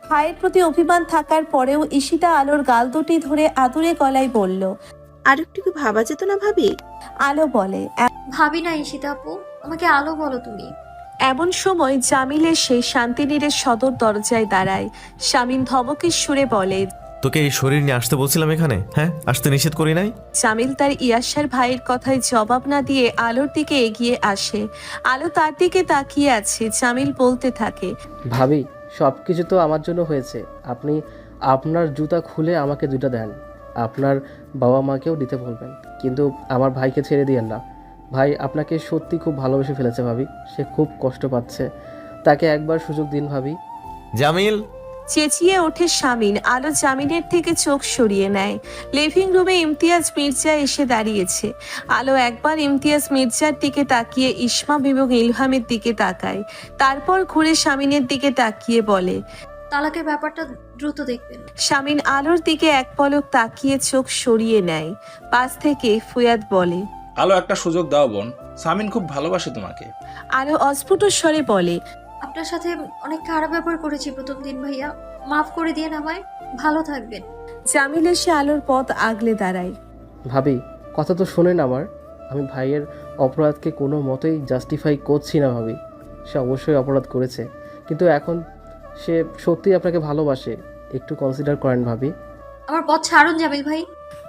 ভাইয়ের প্রতি অভিমান থাকার পরেও ঈশিতা আলোর গাল দুটি ধরে আদুরে গলায় বলল, আর একটু কি ভাবা যেত না ভাবি? আলো বলে, ভাবি না ঈশিতা আপু, আমাকে আলো বলো তুমি। এমন সময় জামিল এসে শান্তিনীরের সদর দরজায় দাঁড়ায়। শামীম ধমকের সুরে বলে, তোকে এই শরীর নিয়ে আসতে বলছিলাম এখানে, হ্যাঁ? আসতে নিষেধ করি নাই? জামিল তার ইয়াসার ভাইয়ের কথায় জবাব না দিয়ে আলোর দিকে এগিয়ে আসে। আলো তার দিকে তাকিয়ে আছে। জামিল বলতে থাকে, ভাবি, সব কিছু তো আমার জন্য হয়েছে। আপনি আপনার জুতা খুলে আমাকে দুটো দেন। আপনার বাবা মাকেও দিতে বলবেন, কিন্তু আমার ভাইকে ছেড়ে দিয়েন না। ভাই আপনাকে সত্যি খুব ভালোবেসে ফেলেছে ভাবি, সে খুব কষ্ট পাচ্ছে। তাকে একবার সুযোগ দিন ভাবি। জামিল! চেঁচিয়ে ওঠে শামিন। আলো জামিনের থেকে চোখ সরিয়ে নেয়। লিভিং রুমে ইমতিয়াজ মির্জা এসে দাঁড়িয়েছে। আলো একবার ইমতিয়াজ মির্জার দিকে তাকিয়ে ইসমাম এবং ইলহামের দিকে তাকায়। তারপর ঘুরে শামিনের দিকে তাকিয়ে বলে, তালাকের ব্যাপারটা দ্রুত দেখবেন। শামিন আলোর দিকে এক পলক তাকিয়ে চোখ সরিয়ে নেয়। পাশ থেকে ফুয়াদ বলে, আলো একটা সুযোগ দাও বোন, সামিন খুব ভালোবাসে তোমাকে। আলো অস্ফুট স্বরে বলে, আপনার সাথে অনেক খারাপ ব্যাপার করেছি প্রথম দিন ভাইয়া, মাফ করে দিয়ে আমায়। ভালো থাকবেন। জামিল এসে আলোর পথ আগলে দাঁড়ায়। ভাবি, কথা তো শোনেন আমার। আমি ভাইয়ের অপরাধকে কোনো মতেই জাস্টিফাই করছি না ভাবি। সে অবশ্যই অপরাধ করেছে, কিন্তু এখন সে সত্যিই আপনাকে ভালোবাসে। একটু কনসিডার করেন ভাবি। আমার পথ ছাড়ুন জামিল ভাই।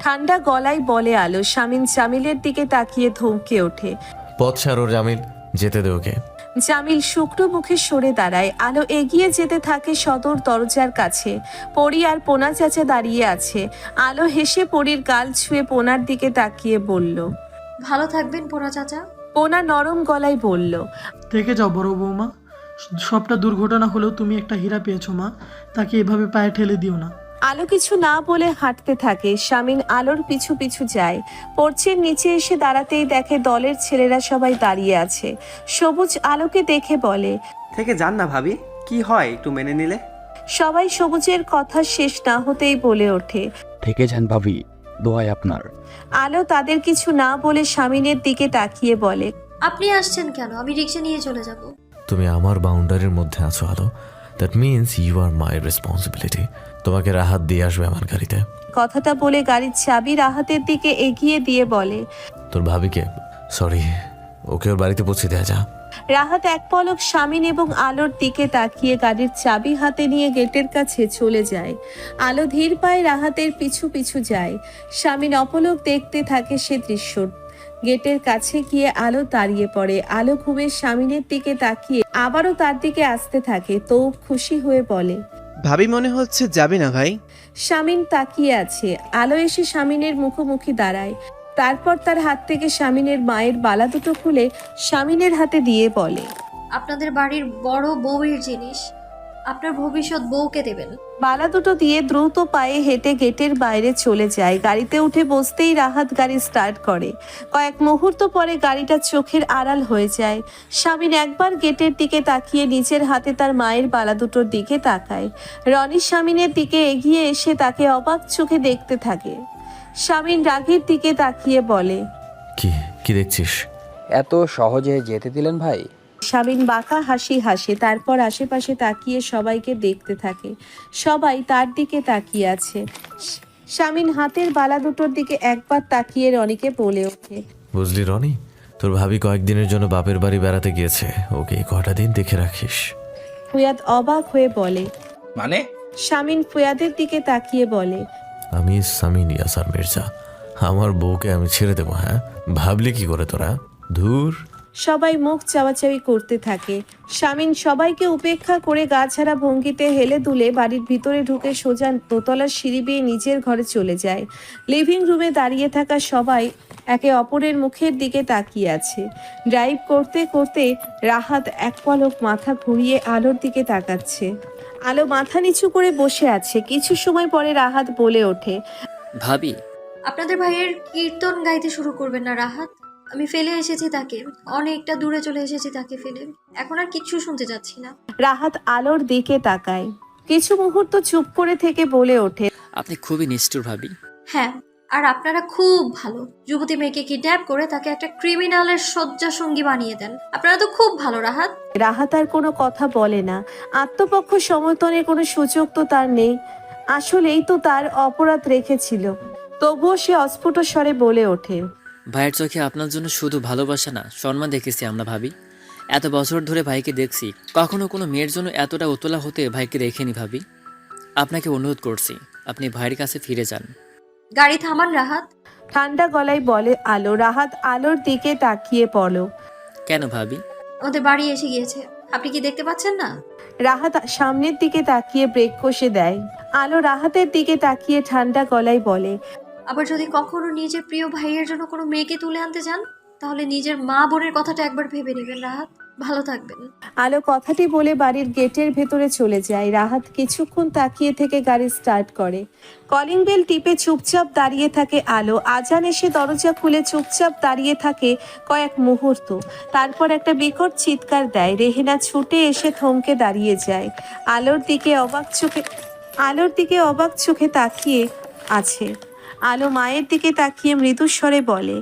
ঠান্ডা গলায় বলে আলো। শামিন জামিলের দিকে তাকিয়ে ধমকে ওঠে, পথ ছাড়ো জামিল, যেতে দে ওকে। জামিল শুকনো মুখে সরে দাঁড়ায়। আলো এগিয়ে যেতে থাকে সদর দরজার কাছে। পরি আর পোনা চাচা দাঁড়িয়ে আছে। আলো হেসে পরির গাল ছুঁয়ে পোনার দিকে তাকিয়ে বলল, ভালো থাকবেন পোনা চাচা। পোনা নরম গলায় বলল, থেকে যাও বড় বৌমা, সবটা দুর্ঘটনা হলেও তুমি একটা হীরা পেয়েছো মা, তাকে এভাবে পায়ে ঠেলে দিও না। আলো কিছু না বলে হাঁটতে থাকে। শামিন আলোর পিছু পিছু যায়। পর্চের নিচে এসে দাঁড়াতেই দেখে দলের ছেলেরা সবাই দাঁড়িয়ে আছে। সবুজ আলোকে দেখে বলে, থেকে যান না ভাবি, কি হয় একটু মেনে নিলে। সবাই সবুজের কথা শেষ না হতেই বলে ওঠে, থেকে যান ভাবি, দোয়াই আপনার। আলো তাদের কিছু না বলে শামিনের দিকে তাকিয়ে বলে, আপনি আসছেন কেন? আমি রিক্সা নিয়ে চলে যাব। তুমি আমার বাউন্ডারির মধ্যে আছো আলো, that means you are my responsibility. তোমাকে রাহাত দিয়ে আসবে আমার গাড়িতে। কথাটা বলে গাড়ির চাবি রাহাতের দিকে এগিয়ে দিয়ে বলে, তোর ভাবিকে, সরি, ওকে ওর বাড়িতে পৌঁছে দেয়া যা। রাহাত এক পলক শামিন এবং আলোর দিকে তাকিয়ে গাড়ির চাবি হাতে নিয়ে গেটের কাছে চলে যায়। আলো ধীর পায়ে রাহাতের পিছু পিছু যায়। শামিন অপলক দেখতে থাকে সে দৃশ্য। গেটের কাছে গিয়ে আলো দাঁড়িয়ে পড়ে। আলো ঘুমের শামিনের দিকে তাকিয়ে আবারও তার দিকে আসতে থাকে। তো খুশি হয়ে বলে, ভাবি মনে হচ্ছে যাবি না ভাই। শামিন তাকিয়ে আছে। আলো এসে শামিনের মুখোমুখি দাঁড়ায়। তারপর তার হাত থেকে শামিনের মায়ের বালা দুটো খুলে শামিনের হাতে দিয়ে বলে, আপনাদের বাড়ির বড় বউয়ের জিনিস, আপনার ভবিষ্যৎ বউকে দেবেন। বালা দুটো দিয়ে দ্রুত পায়ে হেঁটে গেটের বাইরে চলে যায়। গাড়িতে উঠে বসতেই রাহাত গাড়ি স্টার্ট করে। কয়েক মুহূর্ত পরে গাড়িটা চোখের আড়াল হয়ে যায়। শামিন একবার গেটের দিকে তাকিয়ে নিজের হাতে তার মায়ের বালা দুটোর দিকে তাকায়। রনি শামিনের দিকে এগিয়ে এসে তাকে অবাক চোখে দেখতে থাকে। শামিন রাগের দিকে তাকিয়ে বলে, কি কি দেখছিস? এত সহজে যেতে দিলেন ভাই? শামিন বাঁকা হাসি হাসে। তারপর আশেপাশে তাকিয়ে সবাইকে দেখতে থাকে। সবাই তার দিকে তাকিয়ে আছে। শামিন হাতের বালা দুটোর দিকে একবার তাকিয়ে রনিকে বলে ওঠে, বুঝলি রনি, তোর ভাবি কয়েকদিনের জন্য বাপের বাড়ি বেড়াতে গিয়েছে, ওকে কটা দিন দেখে রাখিস। ফুয়াদ অবাক হয়ে বলে। মানে? শামিন ফুয়াদের দিকে তাকিয়ে বলে, আমি সামিন ইয়াসার মির্জা, আমার বউকে আমি ছেড়ে দেবো? হ্যাঁ, ভাবলি কি করে তোরা? ধুর। সবাই মুখ চাওয়াচাওয়ি করতে থাকে। শামিন সবাইকে উপেক্ষা করে গা ছাড়া ভঙ্গিতে হেলে দুলে বাড়ির ভিতরে ঢুকে সোজা দোতলার সিঁড়ি বেয়ে নিজের ঘরে চলে যায়। লিভিং রুমে দাঁড়িয়ে থাকা সবাই একে অপরের মুখের দিকে তাকিয়ে আছে। ড্রাইভ করতে করতে রাহাত এক পলক মাথা ঘুরিয়ে আলোর দিকে তাকাচ্ছে। আলো মাথা নিচু করে বসে আছে। কিছু সময় পরে রাহাত বলে ওঠে, ভাবি, আপনাদের ভাইয়ের কীর্তন গাইতে শুরু করবেন না রাহাত। আমি ফেলে এসেছি তাকে, অনেকটা দূরে চলে এসেছি তাকে ফেলে। এখন আর কিচ্ছু শুনতে যাচ্ছি না। রাহাত আলোর দিকে তাকায়। কিছু মুহূর্ত চুপ করে থেকে বলে ওঠে, আপনি খুবই নিষ্ঠুর ভাবি। হ্যাঁ, আর আপনারা খুব ভালো। যুবতী মেয়েকে কিডন্যাপ করে তাকে একটা ক্রিমিনালের শয্যা সঙ্গী বানিয়ে দেন। আপনারা তো খুব ভালো রাহাত। রাহাত আর কোনো কথা বলে না। আত্মপক্ষ সমর্থনের কোনো সুযোগ তো তার নেই। আসলেই তো তার অপরাধ রেখেছিল। তবুও সে অস্ফুট স্বরে বলে ওঠে, ভাইয়ের চোখে আপনার জন্য শুধু ভালোবাসা না, সম্মান দেখেছি আমরা ভাবি। এত বছর ধরে ভাইকে দেখছি, কখনো কোনো মেয়ের জন্য এতটা উতলা হতে ভাইকে দেখিনি ভাবি। আপনাকে অনুরোধ করছি, আপনি ভাইয়ের কাছে ফিরে যান। গাড়ি থামান রাহাত, ঠান্ডা গলায় বলে আলো। রাহাত আলোর দিকে তাকিয়ে পড়ল। কেন ভাবি? আমাদের বাড়ি এসে গিয়েছে, আপনি কি দেখতে পাচ্ছেন না? রাহাত সামনের দিকে তাকিয়ে ব্রেক কষে দেয়। আলো রাহাতের দিকে তাকিয়ে ঠান্ডা গলায় বলে, আবার যদি কখনো নিজের প্রিয় ভাইয়ের জন্য কোনো মেয়েকে তুলে আনতে যান, তাহলে নিজের মা বোনের কথাটা একবার ভেবে নেবেন রাহাত। ভালো থাকবেন। আলো কথাটি বলে বাড়ির গেটের ভেতরে চলে যায়। রাহাত কিছুক্ষণ তাকিয়ে থেকে গাড়ি স্টার্ট করে। কলিং বেল টিপে চুপচাপ দাঁড়িয়ে থাকে আলো। আজান এসে দরজা খুলে চুপচাপ দাঁড়িয়ে থাকে কয়েক মুহূর্ত। তারপর একটা বিকট চিৎকার দেয়। রেহেনা ছুটে এসে থমকে দাঁড়িয়ে যায়। আলোর দিকে অবাক চোখে তাকিয়ে আছে। আলো মায়ের দিকে তাকিয়ে মৃদুস্বরে বলে,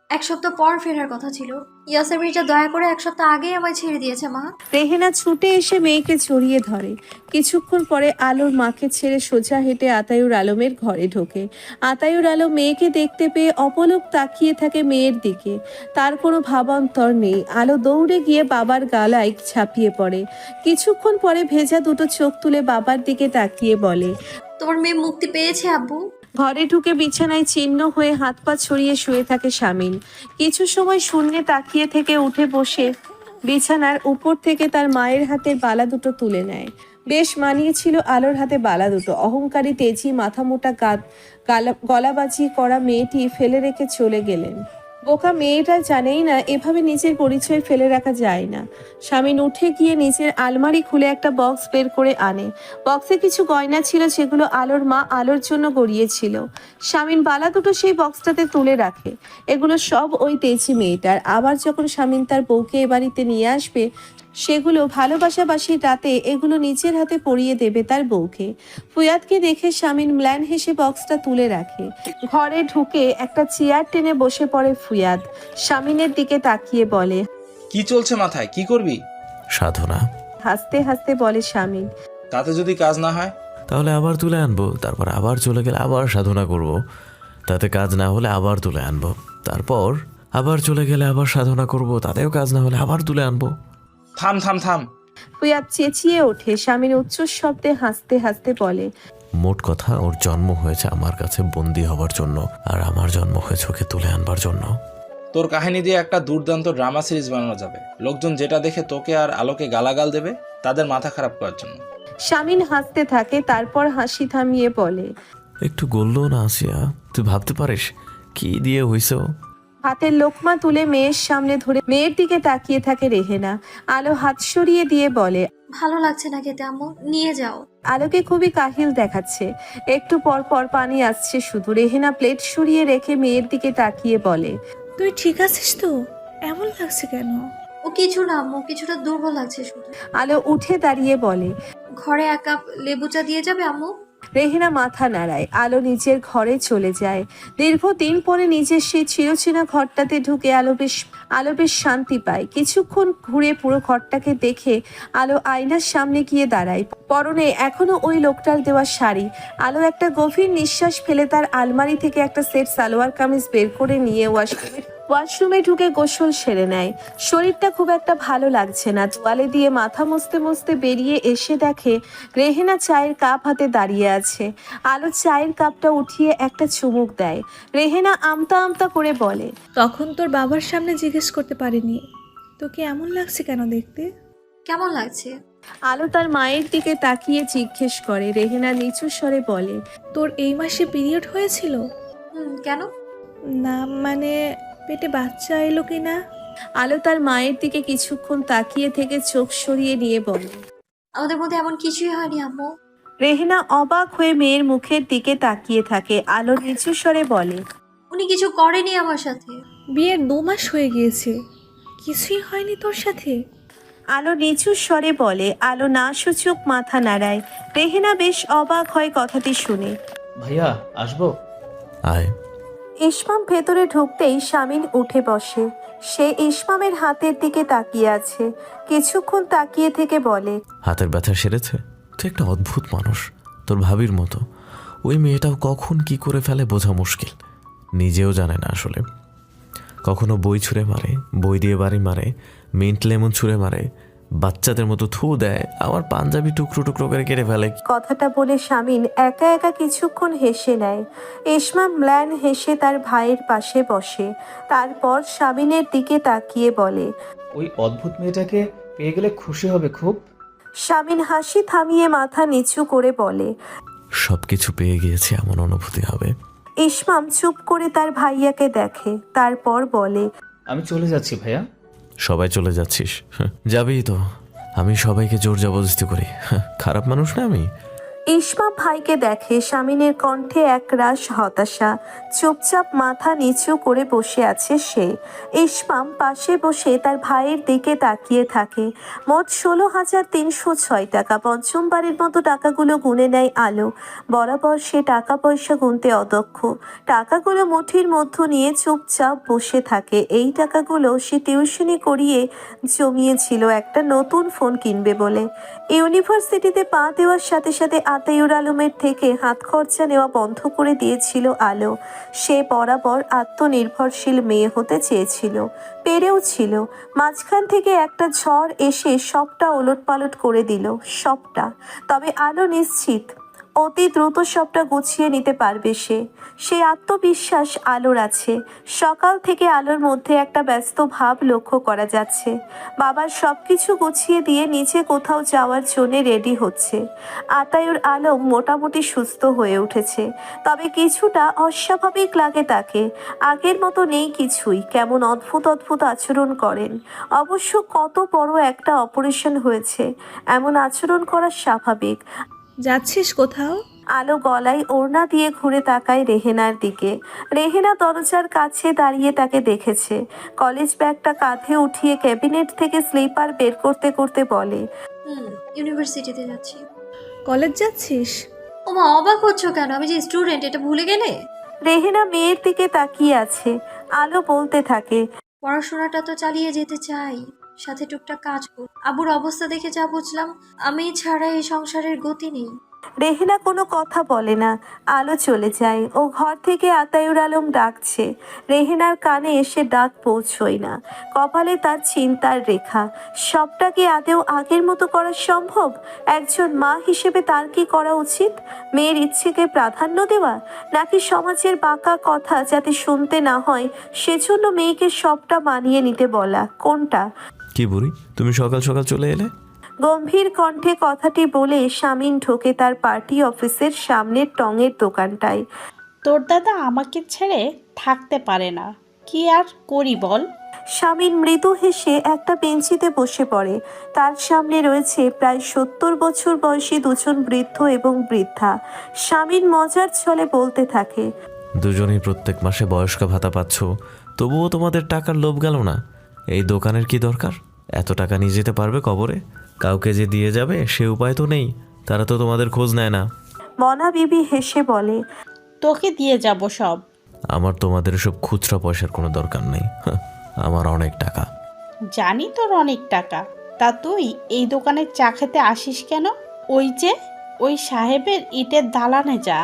1 সপ্তাহ পর ফেরার কথা ছিল। ইয়াসের মির্জা দয়া করে 1 সপ্তাহ আগেই আমায় ছেড়ে দিয়েছে মা। রেহেনা ছুটে এসে মেয়েকে জড়িয়ে ধরে। কিছুক্ষণ পরে আলোর মাকে ছেড়ে সোজা হেঁটে আতায়ুর আলমের ঘরে ঢোকে। আতায়ুর আলম মেয়েকে দেখতে পেয়ে অপলক তাকিয়ে থাকে মেয়ের দিকে। তার কোনো ভাবান্তর নেই। আলো দৌড়ে গিয়ে বাবার গালায় ঝাঁপিয়ে পড়ে। কিছুক্ষণ পরে ভেজা দুটো চোখ তুলে বাবার দিকে তাকিয়ে বলে, তোমার মেয়ে মুক্তি পেয়েছে আব্বু। ঘরে ঢুকে বিছানায় চিহ্ন হয়ে হাত পা ছড়িয়ে শুয়ে থাকে শামিন। কিছু সময় শূন্যে তাকিয়ে থেকে উঠে বসে বিছানার উপর থেকে তার মায়ের হাতের বালা দুটো তুলে নেয়। বেশ মানিয়েছিল আলোর হাতে বালা দুটো। অহংকারী তেজি মাথা মোটা গলাবাজি করা মেয়েটি ফেলে রেখে চলে গেলেন। বোকা মেয়েটা জানেই না এভাবে নিজের পরিচয় ফেলে রাখা যায় না। শামিন উঠে গিয়ে নিজের আলমারি খুলে একটা বক্স বের করে আনে। বক্সে কিছু গয়না ছিল যেগুলো আলোর মা আলোর জন্য গড়িয়েছিল। শামিন বালা দুটো সেই বক্সটাতে তুলে রাখে। এগুলো সব ওই তেজি মেয়েটার। আবার যখন শামিন তার বউকে এ বাড়িতে নিয়ে আসবে, সেগুলো ভালোবাসাবাসির রাতে এগুলো নিজের হাতে পরিয়ে দেবে তার বউকে। ফুয়াদকে দেখে শামিন ম্লান হেসে বক্সটা তুলে রাখে। ঘরে ঢুকে একটা চেয়ার টেনে বসে পড়ে ফুয়াদ। শামিনের দিকে তাকিয়ে বলে, কি চলছে মাথায়? কি করবি? সাধনা। হাসতে হাসতে বলে শামিন, তাতে যদি কাজ না হয়? তাহলে আবার তুলে আনবো, তারপর আবার চলে গেলে আবার সাধনা করব। তাতে কাজ না হলে আবার তুলে আনবো, তারপর আবার চলে গেলে আবার সাধনা করব, তাতেও কাজ না হলে আবার তুলে আনবো। থাম থাম থাম। ফুয়াদ চেঁচিয়ে ওঠে। স্বামীর উচ্চ শব্দে হাসতে হাসতে বলে, মোট কথা ওর জন্ম হয়েছে আমার কাছে বন্দি হবার জন্য, আর আমার জন্ম হয়েছে ওকে তুলে আনবার জন্য। তোর কাহিনী দিয়ে একটা দুর্দান্ত ড্রামা সিরিজ বানানো যাবে। লোকজন যেটা দেখে তোকে আর আলোকে গালাগাল দেবে তাদের মাথা খারাপ করার জন্য। স্বামীন হাসতে থাকে, তারপর হাসি থামিয়ে বলে, একটু গললো না আসিয়া, তুই ভাবতে পারিস কি দিয়ে হইছে ও? হাতের লোকমা তুলে মেয়ের সামনে ধরে মেয়ের দিকে তাকিয়ে থাকে রেহেনা। আলো হাত সরিয়ে দিয়ে বলে, ভালো লাগছে না খেতে আম্মু, নিয়ে যাও। আলোকে খুবই কাহিল দেখাচ্ছে। একটু পর পর পানি আসছে শুধু। রেহেনা প্লেট সরিয়ে রেখে মেয়ের দিকে তাকিয়ে বলে, তুই ঠিক আছিস তো? এমন লাগছে কেন? ও কিছু না আম্মু, কিছুটা দুর্বল লাগছে শুধু। আলো উঠে দাঁড়িয়ে বলে, ঘরে 1 কাপ লেবু চা দিয়ে যাবে আম্মু? রেহেনা মাথা নাড়ায়। আলো নিজের ঘরে চলে যায়। দীর্ঘদিন পরে নিজের সেই চিরচেনা ঘরটাতে ঢুকে আলো বেশ শান্তি পায়। কিছুক্ষণ ঘুরে পুরো ঘরটাকে দেখে আলো আয়নার সামনে গিয়ে দাঁড়ায়। পরনে এখনো ওই লোকটার দেওয়া শাড়ি। আলো একটা গভীর নিঃশ্বাস ফেলে তার আলমারি থেকে একটা সেট সালোয়ার কামিজ বের করে নিয়ে ওয়াশরুমে ঢুকে গোসল সেরে নেয়। শরীরটা খুব একটা ভালো লাগছে না। তোয়ালে দিয়ে মাথা মুছতে মুছতে বেরিয়ে এসে দেখে রেহেনা চায়ের কাপ হাতে দাঁড়িয়ে আছে। আলো চায়ের কাপটা উঠিয়ে একটা চুমুক দেয়। রেহেনা আমতা আমতা করে বলে, তখন তোর বাবার সামনে জিজ্ঞেস করতে পারিনি, তোকে এমন লাগছে কেন দেখতে? কেমন লাগছে? আলো তার মায়ের দিকে তাকিয়ে জিজ্ঞেস করে। রেহেনা নিচু স্বরে বলে, তোর এই মাসে পিরিয়ড হয়েছিল? কেন? না মানে পেটে বাচ্চা এলো কি না? আলো তার মায়ের দিকে কিছুক্ষণ তাকিয়ে থেকে চোখ সরিয়ে নিয়ে বলে, আমাদের মধ্যে এমন কিছুই হয়নি আম্মু। রেহেনা অবাক হয়ে মেয়ের মুখের দিকে তাকিয়ে থাকে। আলো নিচু স্বরে বলে, উনি কিছু করেনি আমার সাথে। বিয়ের 2 মাস হয়ে গিয়েছে, কিছুই হয়নি তোর সাথে? আলো নিচু স্বরে বলে। আলো না সূচক মাথা নাড়ায়। রেহেনা বেশ অবাক হয় কথাটি শুনে। ভাইয়া আসবো? আয়। ইসমাম ভেতরে ঢুকতেই শামিন উঠে বসে। সে ইসমামের হাতের দিকে তাকিয়ে আছে। কিছুক্ষণ তাকিয়ে থেকে বলে, হাতের ব্যথা সেরেছে? তুই একটা অদ্ভুত মানুষ, তোর ভাবির মতো। ওই মেয়েটাও কখন কি করে ফেলে বোঝা মুশকিল, নিজেও জানে না আসলে। কখনো বই ছুঁড়ে মারে, বই দিয়ে বাড়ি মারে, মিন্ট লেমন ছুঁড়ে মারে, বাচ্চাদের মতো থু দেয়, আমার পাঞ্জাবি টুকরো টুকরো করে কেটে ফেলে। কথাটা বলে শামিন একা একা কিছুক্ষণ হেসে নেয়। ইসমাম ম্লান হেসে তার ভাইয়ের পাশে বসে। তারপর শামিনের দিকে তাকিয়ে বলে, ওই অদ্ভুত মেয়েটাকে পেয়ে গেলে খুশি হবে খুব। শামিন হাসি থামিয়ে মাথা নিচু করে বলে, সবকিছু পেয়ে গিয়েছি এমন অনুভূতি হবে। ইসমাম চুপ করে তার ভাইয়াকে দেখে। তারপর বলে, আমি চলে যাচ্ছি ভাইয়া। সবাই চলে যাচ্ছিস? যাবেই তো। আমি সবাইকে জোর জবরদস্তি করি, খারাপ মানুষ না আমি। ইসমাম ভাইকে দেখে। শামিনের কণ্ঠে এক রাশ হতাশা। চুপচাপ মাথা নিচু করে বসে আছে সে। ইসমাম পাশে বসে তার ভাইয়ের দিকে তাকিয়ে থাকে। মোট 16,306 টাকা। পঞ্চমবারের মতো টাকাগুলো গুনে নেয় আলো। বরাবর সে টাকা পয়সা গুনতে অদক্ষ। টাকাগুলো মুঠির মধ্য নিয়ে চুপচাপ বসে থাকে। এই টাকাগুলো সে টিউশনি করিয়ে জমিয়েছিল একটা নতুন ফোন কিনবে বলে। ইউনিভার্সিটিতে পা দেওয়ার সাথে সাথে আতায়ুর আলমের থেকে হাত খরচা নেওয়া বন্ধ করে দিয়েছিল আলো। সে বরাবর আত্মনির্ভরশীল মেয়ে হতে চেয়েছিল, পেরেও ছিল। মাঝখান থেকে একটা ঝড় এসে সবটা ওলটপালট করে দিল, সবটা। তবে আলো নিশ্চিত অতি দ্রুত সবটা গুছিয়ে নিতে পারবে সে। সেই আত্মবিশ্বাস আলোর আছে। সকাল থেকে আলোর মধ্যে একটা ব্যস্ত ভাব লক্ষ্য করা যাচ্ছে। বাবার সবকিছু গুছিয়ে দিয়ে নিচে কোথাও যাওয়ার জন্য রেডি হচ্ছে। আতায়ুর আলম মোটামুটি সুস্থ হয়ে উঠেছে, তবে কিছুটা অস্বাভাবিক লাগে তাকে। আগের মতো নেই কিছুই, কেমন অদ্ভুত অদ্ভুত আচরণ করেন। অবশ্য কত বড় একটা অপারেশন হয়েছে, এমন আচরণ করা স্বাভাবিক। যাচ্ছিস কোথাও? আলো গলায় ওড়না দিয়ে ঘুরে তাকায় রেহেনার দিকে। রেহেনা দরজার কাছে দাঁড়িয়ে তাকে দেখেছে। কলেজ ব্যাগটা কাঁধে উঠিয়ে ক্যাবিনেট থেকে স্লিপার বের করতে করতে বলে, ইউনিভার্সিটিতে যাচ্ছি। কলেজ যাচ্ছিস? ওমা, অবাক হচ্ছ কেন? আমি যে স্টুডেন্ট, এটা ভুলে গেলে? রেহেনা মেয়ের দিকে তাকিয়ে আছে। আলো বলতে থাকে, পড়াশোনাটা তো চালিয়ে যেতে চাই, সাথে টুকটাক কাজ কর। আবুর অবস্থা দেখে যা বুঝলাম, আমি ছাড়া এই সংসারের গতি নেই। রেহেনা কোনো কথা বলে না। আলো চলে যায় ও ঘর থেকে আতায়ুর আলম ডাকছে। রেহেনার কানে এসে ডাক পৌঁছয় না। কপালে তার চিন্তার রেখা। সবটা কি আদেও আগের মতো করা সম্ভব? একজন মা হিসেবে তার কি করা উচিত? মেয়ের ইচ্ছেকে প্রাধান্য দেওয়া, নাকি সমাজের বাঁকা কথা যাতে শুনতে না হয় সেজন্য মেয়েকে সবটা মানিয়ে নিতে বলা? কোনটা? কি বুড়ি, তুমি সকাল সকাল চলে এলে? গম্ভীর কণ্ঠে কথাটি বলে শামিন ঢোকে তার পার্টি অফিসের সামনের টঙের দোকানটায়। তোর দাদা আমাকে ছেড়ে থাকতে পারে না, কি আর করি বল? শামিন মৃদু হেসে একটা বেঞ্চিতে বসে পড়ে। তার সামনে রয়েছে প্রায় 70 বছর বয়সী দুজন বৃদ্ধ এবং বৃদ্ধা। শামিন মজার ছলে বলতে থাকে, দুজনেই প্রত্যেক মাসে বয়স্ক ভাতা পাচ্ছ, তবুও তোমাদের টাকার লোভ গেল না। এই দোকানের কি দরকার? এত টাকা নিয়ে যেতে পারবে কবরে? কাউকে যে দিয়ে যাবে সে উপায় তো নেই, তারা তো তোমাদের খোঁজ নেয় না। মনা বিবি হেসে বলে, তোকে দিয়ে যাব সব। আমার তোমাদের সব খুচরা পয়সার কোনো দরকার নেই, আমার অনেক টাকা। জানি তোর অনেক টাকা, তা তুই এই দোকানে চা খেতে আসিস কেন? ওই যে ওই সাহেবের ইটের দালানে যা।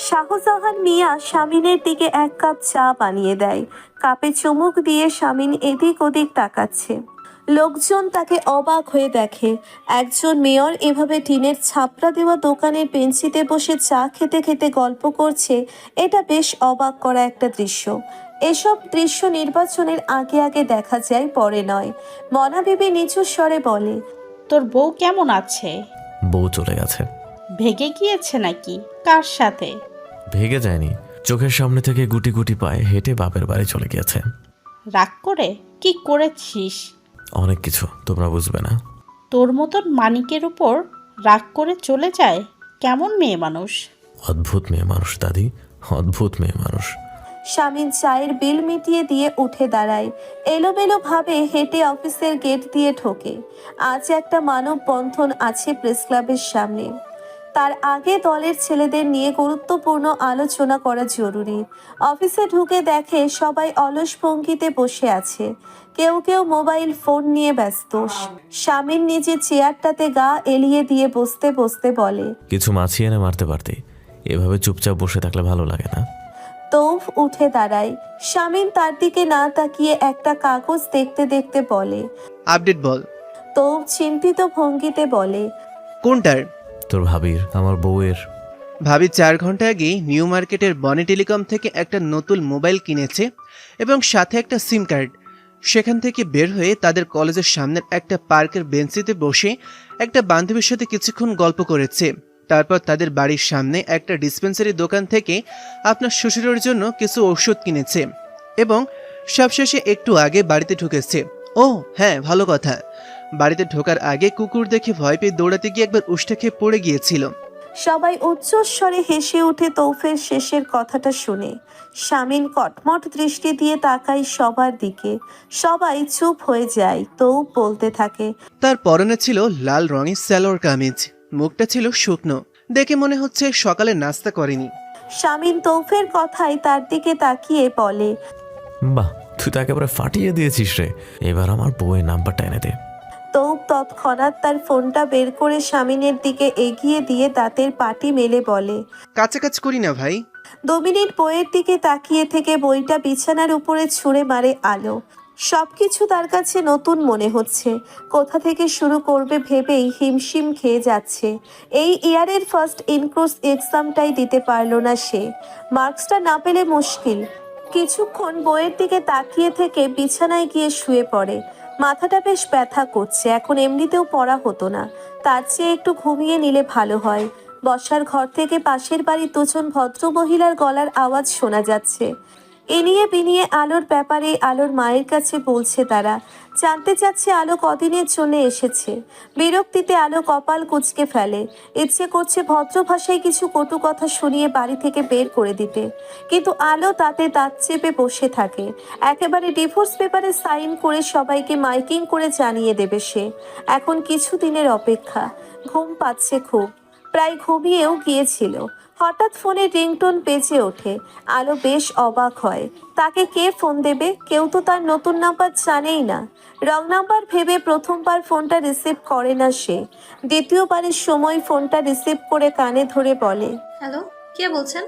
শাহজাহান মিয়া শামিনের দিকে এক কাপ চা বানিয়ে দেয়। কাপে চুমুক দিয়ে শামিন এদিক ওদিক তাকাচ্ছে। লোকজন তাকে অবাক হয়ে দেখে। একজন মেয়র এভাবে টিনের ছাপড়া দেওয়া দোকানের বেঞ্চিতে বসে চা খেতে খেতে গল্প করছে, এটা বেশ অবাক করা একটা দৃশ্য। এসব দৃশ্য নির্বাচনের আগে আগে দেখা যায়, পরে নয়। মনা বিবি নিচু স্বরে বলে, তোর বউ কেমন আছে? বউ চলে গেছে। ভেগে গিয়েছে নাকি? কার সাথে? ভেগে যায়নি, চোখের সামনে থেকে গুটি গুটি পায়ে হেঁটে বাপের বাড়ি চলে গিয়েছে। রাগ করে? কি করেছিস? অনেক কিছু, তোমরা বুঝবে না। তোর মতন মানিকের উপর রাগ করে চলে যায়? কেমন মেয়ে মানুষ! অদ্ভুত মেয়ে মানুষ দাদি, অদ্ভুত মেয়ে মানুষ। শামিন চায়ের বিল মিটিয়ে দিয়ে উঠে দাঁড়ায়। এলোমেলো ভাবে হেঁটে অফিসের গেট দিয়ে ঢোকে। আজ একটা মানববন্ধন আছে প্রেস ক্লাবের সামনে। তার আগে দলের ছেলেদের নিয়ে গুরুত্বপূর্ণ আলোচনা করা জরুরি। অফিসে ঢুকে দেখে সবাই অলস ভঙ্গিতে বসে আছে। কেউ কেউ মোবাইল ফোন নিয়ে ব্যস্ত। শামিন নিজে চেয়ারটাতে গা এলিয়ে দিয়ে বসতে বসতে বলে, কিছু মাছিয়ে এনে মারতে পারতে, এভাবে চুপচাপ বসে থাকলে ভালো লাগে না। তৌফ উঠে দাঁড়ায়। শামিন তার দিকে না তাকিয়ে একটা কাগজ দেখতে দেখতে বলে, আপডেট বল। তৌফ চিন্তিত ভঙ্গিতে বলে, কোনটার? তোর ভাবির, আমার বউয়ের। ভাবি 4 ঘন্টা আগে নিউ মার্কেটের বনি টেলিকম থেকে একটা নতুন মোবাইল কিনেছে এবং সাথে একটা সিম কার্ড। সেখান থেকে বের হয়ে তাদের কলেজের সামনের একটা পার্কের বেঞ্চিতে বসে একটা বান্ধবীর সাথে কিছুক্ষণ গল্প করেছে। তারপর তাদের বাড়ির সামনে একটা ডিসপেন্সারি দোকান থেকে আপনার শ্বশুরের জন্য কিছু ওষুধ কিনেছে এবং সবশেষে একটু আগে বাড়িতে ঢুকেছে। ও হ্যাঁ, ভালো কথা, বাড়িতে ঢোকার আগে কুকুর দেখে ভয় পেয়ে দৌড়াতে গিয়ে একবার উষ্ঠে খেয়ে পড়ে গিয়েছিল। সবাই উচ্চস্বরে হেসে উঠে তৌফের শেষের কথাটা শুনে। শামিন কটমট দৃষ্টি দিয়ে তাকায় সবার দিকে। সবাই চুপ হয়ে যায়। তৌফ বলতে থাকে, তার পরনে ছিল লাল রঙের সালোয়ার কামিজ, মুখটা ছিল শুকনো, দেখে মনে হচ্ছে সকালে নাস্তা করেনি। শামিন তৌফের কথায় তার দিকে তাকিয়ে বলে, বাহ, তুই তো একেবারে ফাটিয়ে দিয়েছিস রে। এবার আমার বউয়ের নাম্বারটা এনে দে। তৌফ তৎক্ষণাৎ তার ফোনটা বের করে শামিনের দিকে এগিয়ে দিয়ে দাঁতের পাটি মেলে বলে, কাছাকাছি করি না ভাই। 2 মিনিট বইয়ের দিকে তাকিয়ে থেকে বইটা বিছানার উপরে ছুঁড়ে মারে আলো। সবকিছু তার কাছে নতুন মনে হচ্ছে। কোথা থেকে শুরু করবে ভেবেই হিমশিম খেয়ে যাচ্ছে। এই ইয়ারের ফার্স্ট ইনক্রুজ এক্সামটাই দিতে পারল না সে। মার্কসটা না পেলে মুশকিল। কিছুক্ষণ বইয়ের দিকে তাকিয়ে থেকে বিছানায় গিয়ে শুয়ে পড়ে। মাথাটা বেশ ব্যথা করছে, এখন এমনিতেও পড়া হতো না, তার চেয়ে একটু ঘুমিয়ে নিলে ভালো হয়। বসার ঘর থেকে পাশের বাড়ির 2 জন ভদ্রমহিলার গলার আওয়াজ শোনা যাচ্ছে। এনিয়ে বিনিয়ে আলোর ব্যাপারে আলোর মায়ের কাছে বলছে তারা। জানতে চাচ্ছে আলো কদিনের জন্য এসেছে। বিরক্তিতে আলো কপাল কুঁচকে ফেলে। ইচ্ছে করছে ভদ্র ভাষায় কিছু কটু কথা শুনিয়ে বাড়ি থেকে বের করে দিতে, কিন্তু আলো তাতে দাঁত চেপে বসে থাকে। একেবারে ডিভোর্স পেপারে সাইন করে সবাইকে মাইকিং করে জানিয়ে দেবে সে। এখন কিছু দিনের অপেক্ষা। ঘুম পাচ্ছে খুব। প্রায় ঘুমিয়েও গিয়েছিল। হঠাৎ ফোনে রিংটোন বেজে ওঠে। আলো বেশ অবাক হয়। তাকে কে ফোন দেবে? কেউ তো তার নতুন নাম্বার জানেই না। রং নাম্বার ভেবে প্রথমবার ফোনটা রিসিভ করে না সে। দ্বিতীয়বারের সময় ফোনটা রিসিভ করে কানে ধরে বলে, হ্যালো, কে বলছেন?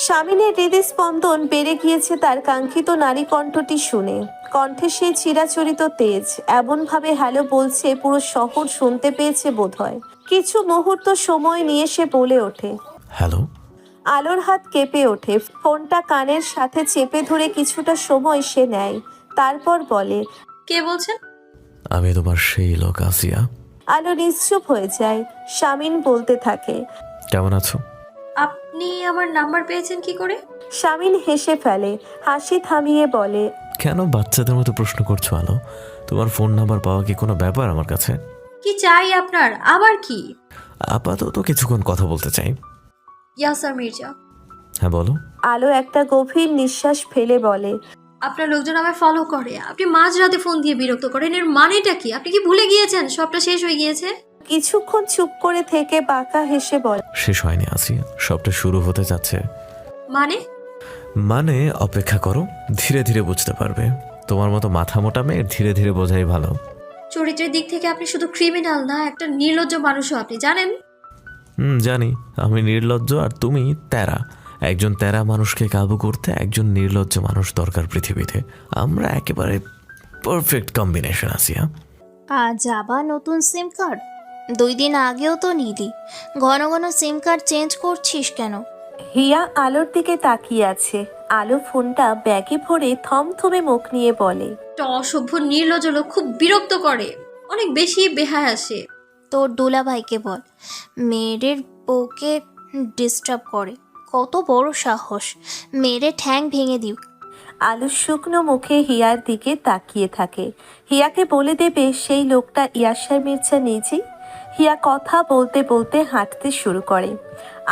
স্বামীনের হৃদস্পন্দন বেড়ে গিয়েছে তার কাঙ্ক্ষিত নারী কণ্ঠটি শুনে। কণ্ঠে সেই চিরাচরিত তেজ, এমনভাবে হ্যালো বলছে পুরো শহর শুনতে পেয়েছে বোধহয়। কিছু মুহূর্ত সময় নিয়ে সে বলে ওঠে, হ্যালো। আলোর হাত কেঁপে ওঠে। ফোনটা কানের সাথে চেপে ধরে কিছুটা সময় সে নেয়, তারপর বলে, কে বলছেন? আমি তোমার সেই লোক আসিয়া। আলো নিশ্চুপ হয়ে যায়। স্বামীন বলতে থাকে, কেমন আছো? আপনি আমার নাম্বার পেয়েছেন কি করে? স্বামীন হেসে ফেলে, হাসি থামিয়ে বলে, কেন বাচ্চাদের মতো প্রশ্ন করছো আলো? তোমার ফোন নাম্বার পাওয়া কি কোনো ব্যাপার আমার কাছে? কি চাই আপনার? আবার কি? আপাতত কিছুক্ষণ কথা বলতে চাই। ইয়াসার মির্জা। হ্যাঁ বলো। আলো একটা গভীর নিঃশ্বাস ফেলে বলে, আপনার লোকজন আমায় ফলো করে, আপনি মাঝরাতে ফোন দিয়ে বিরক্ত করেন, এর মানেটা কি? আপনি কি ভুলে গিয়েছেন সবটা শেষ হয়ে গিয়েছে? কিছুক্ষণ চুপ করে থেকে বাঁকা হেসে বলে, শেষ হয়নি আসিয়া, সবটা শুরু হতে যাচ্ছে। মানে অপেক্ষা করো, ধীরে ধীরে বুঝতে পারবে। তোমার মতো মাথা মোটা মেয়ের ধীরে ধীরে বোঝাই ভালো। চরিত্রের দিক থেকে আপনি শুধু ক্রিমিনাল না, একটা নির্লজ্জ মানুষও আপনি জানেন। জানি, আমি নির্লজ্জ আর তুমি তেরা। একজন তেরা মানুষকে কাবু করতে একজন নির্লজ্জ মানুষ দরকার পৃথিবীতে। আমরা একেবারে পারফেক্ট কম্বিনেশন আসিয়া। আজ আবার নতুন সিম কার্ড? 2 দিন আগেও তো নিলি। ঘন ঘন সিম কার্ড চেঞ্জ করছিস কেন? হিয়া আলোর দিকে তাকিয়ে আছে। আলো ফোনটা ব্যাগে ভরে থমথমে মুখ নিয়ে বলে, একটা অসভ্য নির্লজ্জ লোক খুব বিরক্ত করে, অনেক বেশি বেহায় আসে। তোর দুলাভাইকে বল, মেয়েদের বউকে ডিস্টার্ব করে। কত বড় সাহস, মেয়েরে ঠ্যাং ভেঙে দিও। আলো শুকনো মুখে হিয়ার দিকে তাকিয়ে থাকে। হিয়াকে বলে দেবে সেই লোকটা ইয়াসার মির্জা নিজেই। হিয়া কথা বলতে বলতে হাঁটতে শুরু করে।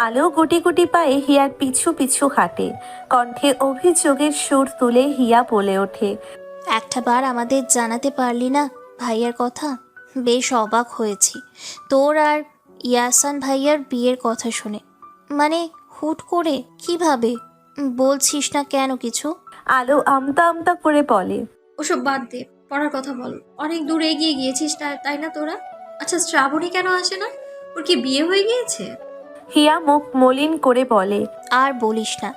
আলো গুটি গুটি পায়ে হিয়ার পিছু পিছু হাঁটে। কণ্ঠে অভিযোগের সুর তুলে হিয়া বলে ওঠে, একটাবার আমাদের জানাতে পারলি না ভাইয়ার কথা? বেশ অবাক হয়েছি তোর আর ইয়াসান ভাইয়ার বিয়ের কথা শুনে। মানে হুট করে কিভাবে? বলছিস না কেন কিছু? আলো আমতা আমতা করে বলে, ওসব বাদ দে, পড়ার কথা বল। অনেক দূর এগিয়ে গিয়েছিস তাই না তোরা? আচ্ছা, শ্রাবণী কেন আসে না? ওর কি বিয়ে হয়ে গিয়েছে? হিয়া মুখ মলিন করে বলে, আর বলিস না,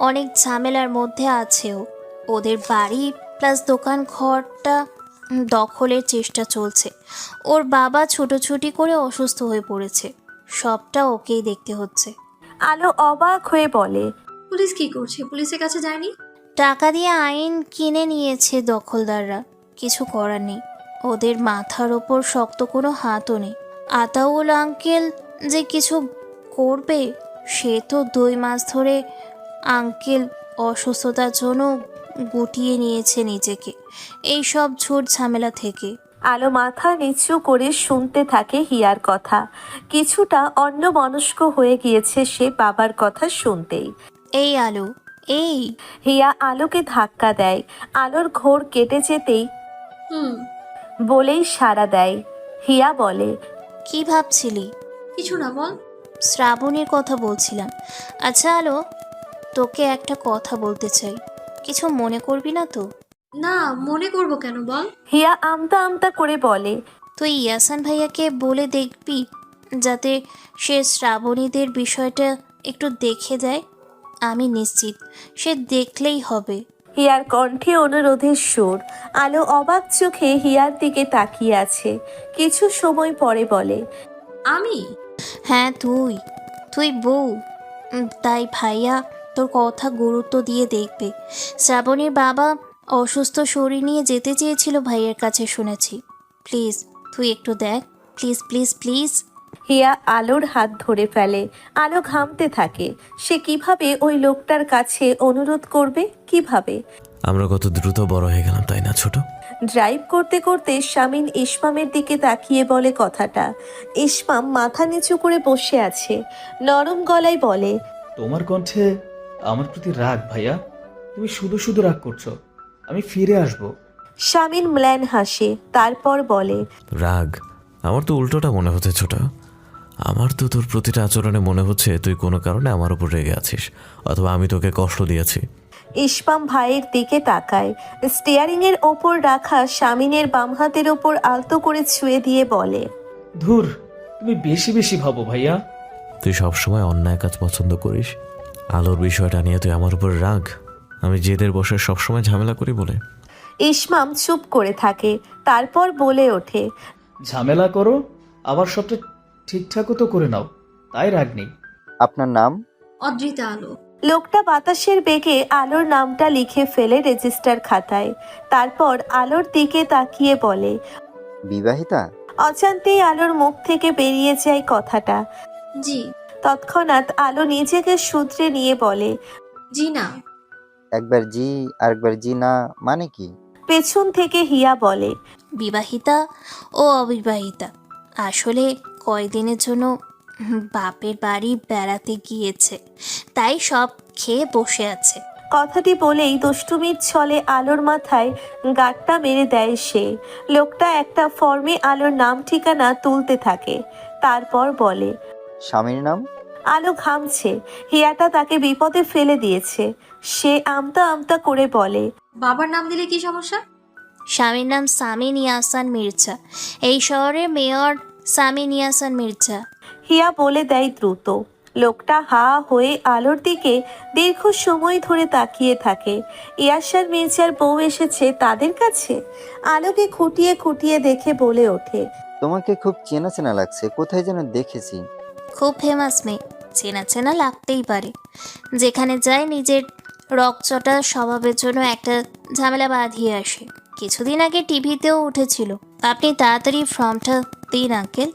অনেক ঝামেলার মধ্যে আছে ও। ওদের বাড়ি প্লাস দোকান ঘরটা দখলের চেষ্টা চলছে। ওর বাবা ছুটোছুটি করে অসুস্থ হয়ে পড়েছে, সবটা ওকেই দেখতে হচ্ছে। আলো অবাক হয়ে বলে, পুলিশ কি করছে? পুলিশের কাছে যায়নি? টাকা দিয়ে আইন কিনে নিয়েছে দখলদাররা, কিছু করার নেই। ওদের মাথার ওপর শক্ত কোনো হাতও নেই। আতাউল আঙ্কেল যে কিছু করবে, সে তো 2 মাস ধরে আঙ্কেল অসুস্থতার জন্য গুটিয়ে নিয়েছে নিজেকে এই সব ঝুট ঝামেলা থেকে। আলো মাথা নিচু করে শুনতে থাকে হিয়ার কথা। কিছুটা অন্যমনস্ক হয়ে গিয়েছে সে বাবার কথা শুনতেই। এই আলো, এই। হিয়া আলোকে ধাক্কা দেয়। আলোর ঘোর কেটে যেতেই বলেই সাড়া দেয়। হিয়া বলে, কি ভাবছিলি? কিছু না, বল। শ্রাবণীর কথা বলছিলাম। আচ্ছা আলো, তোকে একটা কথা বলতে চাই, কিছু মনে করবি না তো? না, মনে করব কেন, বল। হিয়া আমতা আমতা করে বলে, তুই ইয়াসান ভাইয়াকে বলে দেখবি যাতে সে শ্রাবণীদের বিষয়টা একটু দেখে দেয়। আমি নিশ্চিত সে দেখলেই হবে। হিয়ার কণ্ঠে অনুরোধের সুর। আলো অবাক চোখে হিয়ার দিকে তাকিয়ে আছে। কিছু সময় পরে বলে, আমি? হ্যাঁ তুই বউ, তাই ভাইয়া তোর কথা গুরুত্ব দিয়ে দেখবে। শ্রাবণীর বাবা অসুস্থ শরীর নিয়ে যেতে চেয়েছিল ভাইয়ের কাছে শুনেছি। প্লিজ তুই একটু দেখ, প্লিজ প্লিজ প্লিজ। হিয়া আলোর হাত ধরে ফেলে। আলো ঘামতে থাকে। সে কিভাবে ওই লোকটার কাছে অনুরোধ করবে? কিভাবে? আমরা কত দ্রুত বড় হয়ে গেলাম, তাই না ছোট? ড্রাইভ করতে করতে শামিন ইসমামের দিকে তাকিয়ে বলে কথাটা। ইসমাম মাথা নিচু করে বসে আছে। নরম গলায় বলে, তোমার কণ্ঠে আমার প্রতি রাগ ভাইয়া। তুমি শুধু শুধু রাগ করছো। আমি ফিরে আসবো। শামিন ম্লান হাসে, তারপর বলে, রাগ? আমার তো উল্টোটা মনে হচ্ছে ছোট। আমার তো তোর প্রতিটা আচরণে মনে হচ্ছে তুই কোনো কারণে আমার উপর রেগে আছিস, অথবা আমি তোকে কষ্ট দিয়েছি। ইসমাম ভাইয়ের দিকে তাকায়, স্টিয়ারিং এর ওপর রাখা শামিনের বাম হাতের ওপর আলতো করে ছুঁয়ে দিয়ে বলে, ধুর, তুমি বেশি বেশি ভাবো ভাইয়া। তুই সবসময় অন্যায় কাজ পছন্দ করিস। আলোর বিষয়টা নিয়ে তুই আমার উপর রাগ। আমি জেদের বসে সবসময় ঝামেলা করি বলে। ইসমাম চুপ করে থাকে, তারপর বলে ওঠে, ঝামেলা করো, আবার সবটা ঠিকঠাকও তো করে নাও, তাই রাগ নেই। আপনার নাম? অদ্রিতা আলো। লোকটা বাতাসের বেগে আলোর নামটা লিখে ফেলে রেজিস্টার খাতায়, তারপর আলোর দিকে তাকিয়ে বলে। বিবাহিতা? অজান্তেই আলোর মুখ থেকে বেরিয়ে যায় কথাটা। জি। তৎক্ষণাৎ আলো নিজেকে শুধরে নিয়ে বলে, জি না। একবার জি আরেকবার জি না মানে কি? পেছন থেকে হিয়া বলে, বিবাহিতা ও অবিবাহিতা। আসলে কয়দিনের জন্য বাপের বাড়ি বেড়াতে গিয়েছে, তাই সব খেয়ে বসে আছে। কথাটি বলেই দুষ্টুমির ছলে আলোর মাথায় গাঁটটা মেরে দেয় সে। লোকটা একটা ফর্মে আলোর নাম ঠিকানা তুলতে থাকে, তারপর বলে, স্বামীর নাম? আলো ঘামছে, হিয়াটা তাকে বিপদে ফেলে দিয়েছে। সে আমতা আমতা করে বলে, বাবার নাম দিলে কি সমস্যা? স্বামীর নাম সামিন ইয়াসান মির্জা, এই শহরের মেয়র সামিন ইয়াসান মির্জা। হিয়া বলে দেয় দ্রুত। লোকটা হা হয়ে আলোর দিকে দীর্ঘ সময় ধরে তাকিয়ে থাকে। ইয়াসার মির্জার বউ এসেছে তাদের কাছে। আলোকে খুঁটিয়ে খুঁটিয়ে দেখে বলে ওঠে, তোমাকে খুব চেনা চেনা লাগছে, কোথায় যেন দেখেছি। খুব ফেমাস মেয়ে, চেনা চেনা লাগতেই পারে। যেখানে যায় নিজের রকচটা স্বভাবের জন্য একটা ঝামেলা বাঁধিয়ে আসে। কিছুদিন আগে টিভিতেও উঠেছিল। আপনি তাড়াতাড়ি ফর্মটা দিন আঙ্কেল,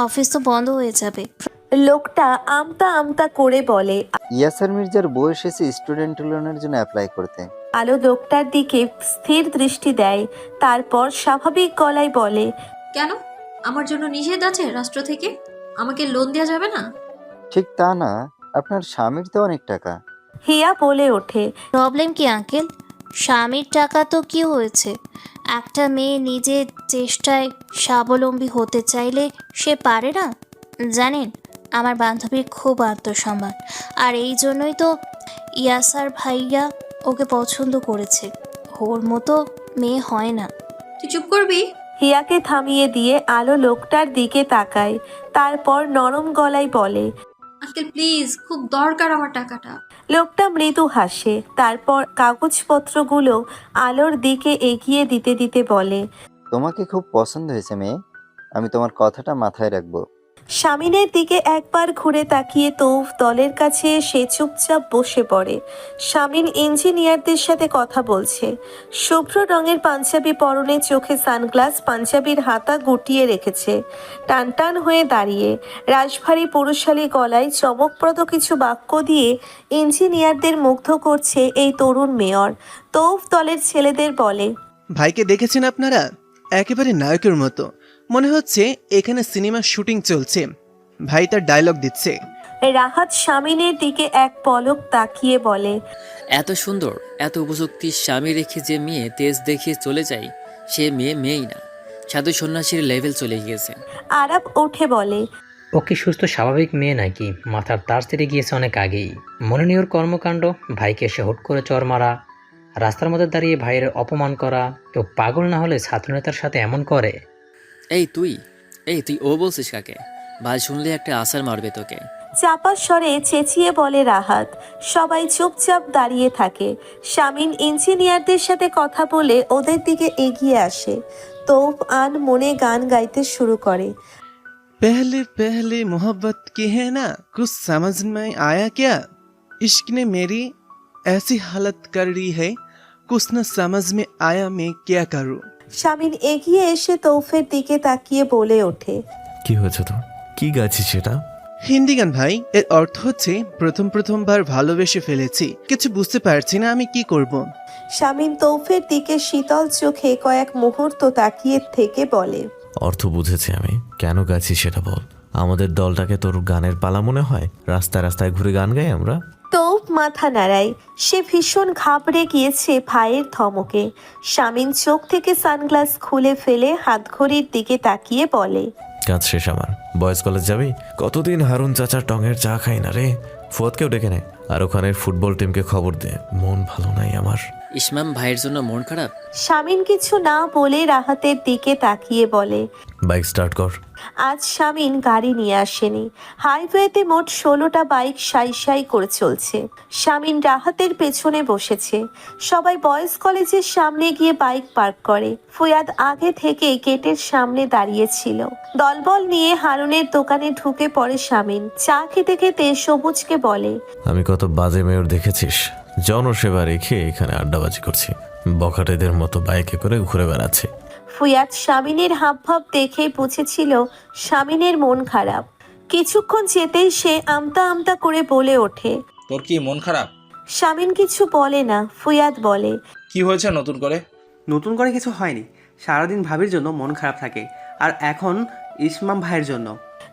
অফিস তো বন্ধ হয়ে যাবে। লোকটা আমতা আমতা করে বলে। ইয়াসার মির্জার বউ এসেছে স্টুডেন্ট লোনের জন্য অ্যাপ্লাই করতে। আলো লোকটার দিকে স্থির দৃষ্টি দেয়, তারপর স্বাভাবিক গলায় বলে, কেন? আমার জন্য নিষেধ আছে রাষ্ট্র থেকে? আমাকে লোন দেওয়া যাবে না? ঠিক তা না, আপনার স্বামীর তো অনেক টাকা। হিয়া বলে ওঠে, প্রবলেম কি আঙ্কেল? স্বামীর টাকা তো কি হয়েছে? একটা মেয়ে নিজের চেষ্টায় স্বাবলম্বী হতে চাইলে সে পারে না? জানেন, আমার বান্ধবীর খুব আত্মসম্মান, আর এই জন্যই তো ইয়াসার ভাইয়া ওকে পছন্দ করেছে। ওর মতো মেয়ে হয় না। তুই চুপ করবি? হিয়াকে থামিয়ে দিয়ে আলো লোকটার দিকে তাকায়, তারপর নরম গলায় বলে, আঙ্কেল প্লিজ, খুব দরকার আমার টাকাটা। লোকটা মৃদু হাসে, তারপর কাগজপত্রগুলো আলোর দিকে এগিয়ে দিতে দিতে বলে, তোমাকে খুব পছন্দ হয়েছে মেয়ে, আমি তোমার কথাটা মাথায় রাখবো। স্বামীনের দিকে একবার ঘুরে তাকিয়ে তৌফ দলের কাছে এসে চুপচাপ বসে পড়ে। স্বামীন ইঞ্জিনিয়ারদের সাথে কথা বলছে। শুভ্র রঙের পাঞ্জাবি পরনে, চোখে সানগ্লাস, পাঞ্জাবির হাতা গুটিয়ে রেখেছে, টান টান হয়ে দাঁড়িয়ে রাশভারী পুরুষালী গলায় চমকপ্রদ কিছু বাক্য দিয়ে ইঞ্জিনিয়ারদের মুগ্ধ করছে এই তরুণ মেয়র। তৌফ দলের ছেলেদের বলে, ভাইকে দেখেছেন আপনারা? একেবারে নায়কের মতো মনে হচ্ছে এখানে সিনেমার শুটিং চলছে। ভাই তার ডায়লগ দিচ্ছে। রাহাত স্বামীনের দিকে এক পলক তাকিয়ে বলে, এত সুন্দর, এত উপযুক্তি স্বামী রেখে যে মেয়ে তেজ দেখিয়ে চলে যায়, সে মেয়ে মেয়েই না, সাধু সন্ন্যাসীর লেভেল চলে গিয়েছে। আরাব উঠে বলে, ও কি সুস্থ স্বাভাবিক মেয়ে নাকি? মাথার তার ছেড়ে গিয়েছে অনেক আগেই। মনে নেই ওর কর্মকাণ্ড? ভাইকে এসে হুট করে চর মারা, রাস্তার মধ্যে দাঁড়িয়ে ভাইয়ের অপমান করা। কেউ পাগল না হলে ছাত্রনেতার সাথে এমন করে? এই তুই ও বলছিস কাকে? ভাই শুনলে একটা আসার মারবে তোকে। চাপা স্বরে চেঁচিয়ে বলে রাহাত। সবাই চুপচাপ দাঁড়িয়ে থাকে। শামিন ইঞ্জিনিয়ারদের সাথে কথা বলে ওদের দিকে এগিয়ে আসে। তৌফ আন মনে গান গাইতে শুরু করে। पहले पहले मोहब्बत की है ना, कुछ समझ में आया क्या? इश्क ने मेरी ऐसी हालत कर दी है, कुछ न समझ में आया मैं क्या करूं। শামিন এগিয়ে এসে তৌফের দিকে তাকিয়ে বলে ওঠে, কি হয়েছে তোর? কি গাইছিস সেটা? হিন্দি গান ভাই। এর অর্থ হচ্ছে প্রথমবার ভালোবেসে ফেলেছি, কিছু বুঝতে পারছি না আমি কি করব। শামিন তৌফের দিকে শীতল চোখে কয়েক মুহূর্ত তাকিয়ে থেকে বলে, অর্থ বুঝেছি আমি, কেন গাইছিস সেটা বল। আমাদের দলটাকে তোর গানের পালা মনে হয়? রাস্তায় রাস্তায় ঘুরে গান গাই আমরা? তৌফ মাথা নাড়ায়। সে ভীষণ ঘাবড়ে গিয়েছে ভাইয়ের ধমকে। শামিন চোখ থেকে সানগ্লাস খুলে ফেলে হাতঘড়ির দিকে তাকিয়ে বলে, কাজ শেষ আমার। বয়েজ কলেজ যাবি? কতদিন হারুন চাচার টঙের চা খাই না রে। ফুয়াদকেও ডেকে নে, আর ওখানের ফুটবল টিমকে খবর দে। মন ভালো নাই আমার। ইসমাম ভাইয়ের জন্য মন খারাপ? শামিন কিছু না বলে রাহাতের দিকে তাকিয়ে বলে, বাইক স্টার্ট কর। আজ শামিন গাড়ি নিয়ে আসেনি। হাইওয়েতে মোট 16টা বাইক সাই সাই করে চলছে। শামিন রাহাতের পেছনে বসেছে। সবাই বয়েজ কলেজের সামনে গিয়ে বাইক পার্ক করে। ফুয়াদ আগে থেকে গেটের সামনে দাঁড়িয়েছিল। দলবল নিয়ে হারুনের দোকানে ঢুকে পড়ে শামিন। চা খেতে খেতে সবুজকে বলে, আমি কত বাজে মেয়র দেখেছিস? জনসেবা রেখে এখানে আড্ডাবাজি করছি, বখাটেদের মতো বাইকে করে ঘুরে বেড়াচ্ছে। ফুয়াদ শামিনের হাবভাব দেখেই বুঝেছিল শামিনের মন খারাপ। কিছুক্ষণ যেতেই সে আমতা আমতা করে বলে ওঠে, তোর কি মন খারাপ? শামিন কিছু বলে না। ফুয়াদ বলে, কি হয়েছে নতুন করে? নতুন করে কিছু হয়নি, সারাদিন ভাবির জন্য মন খারাপ থাকে, আর এখন ইসমাম ভাইয়ের জন্য।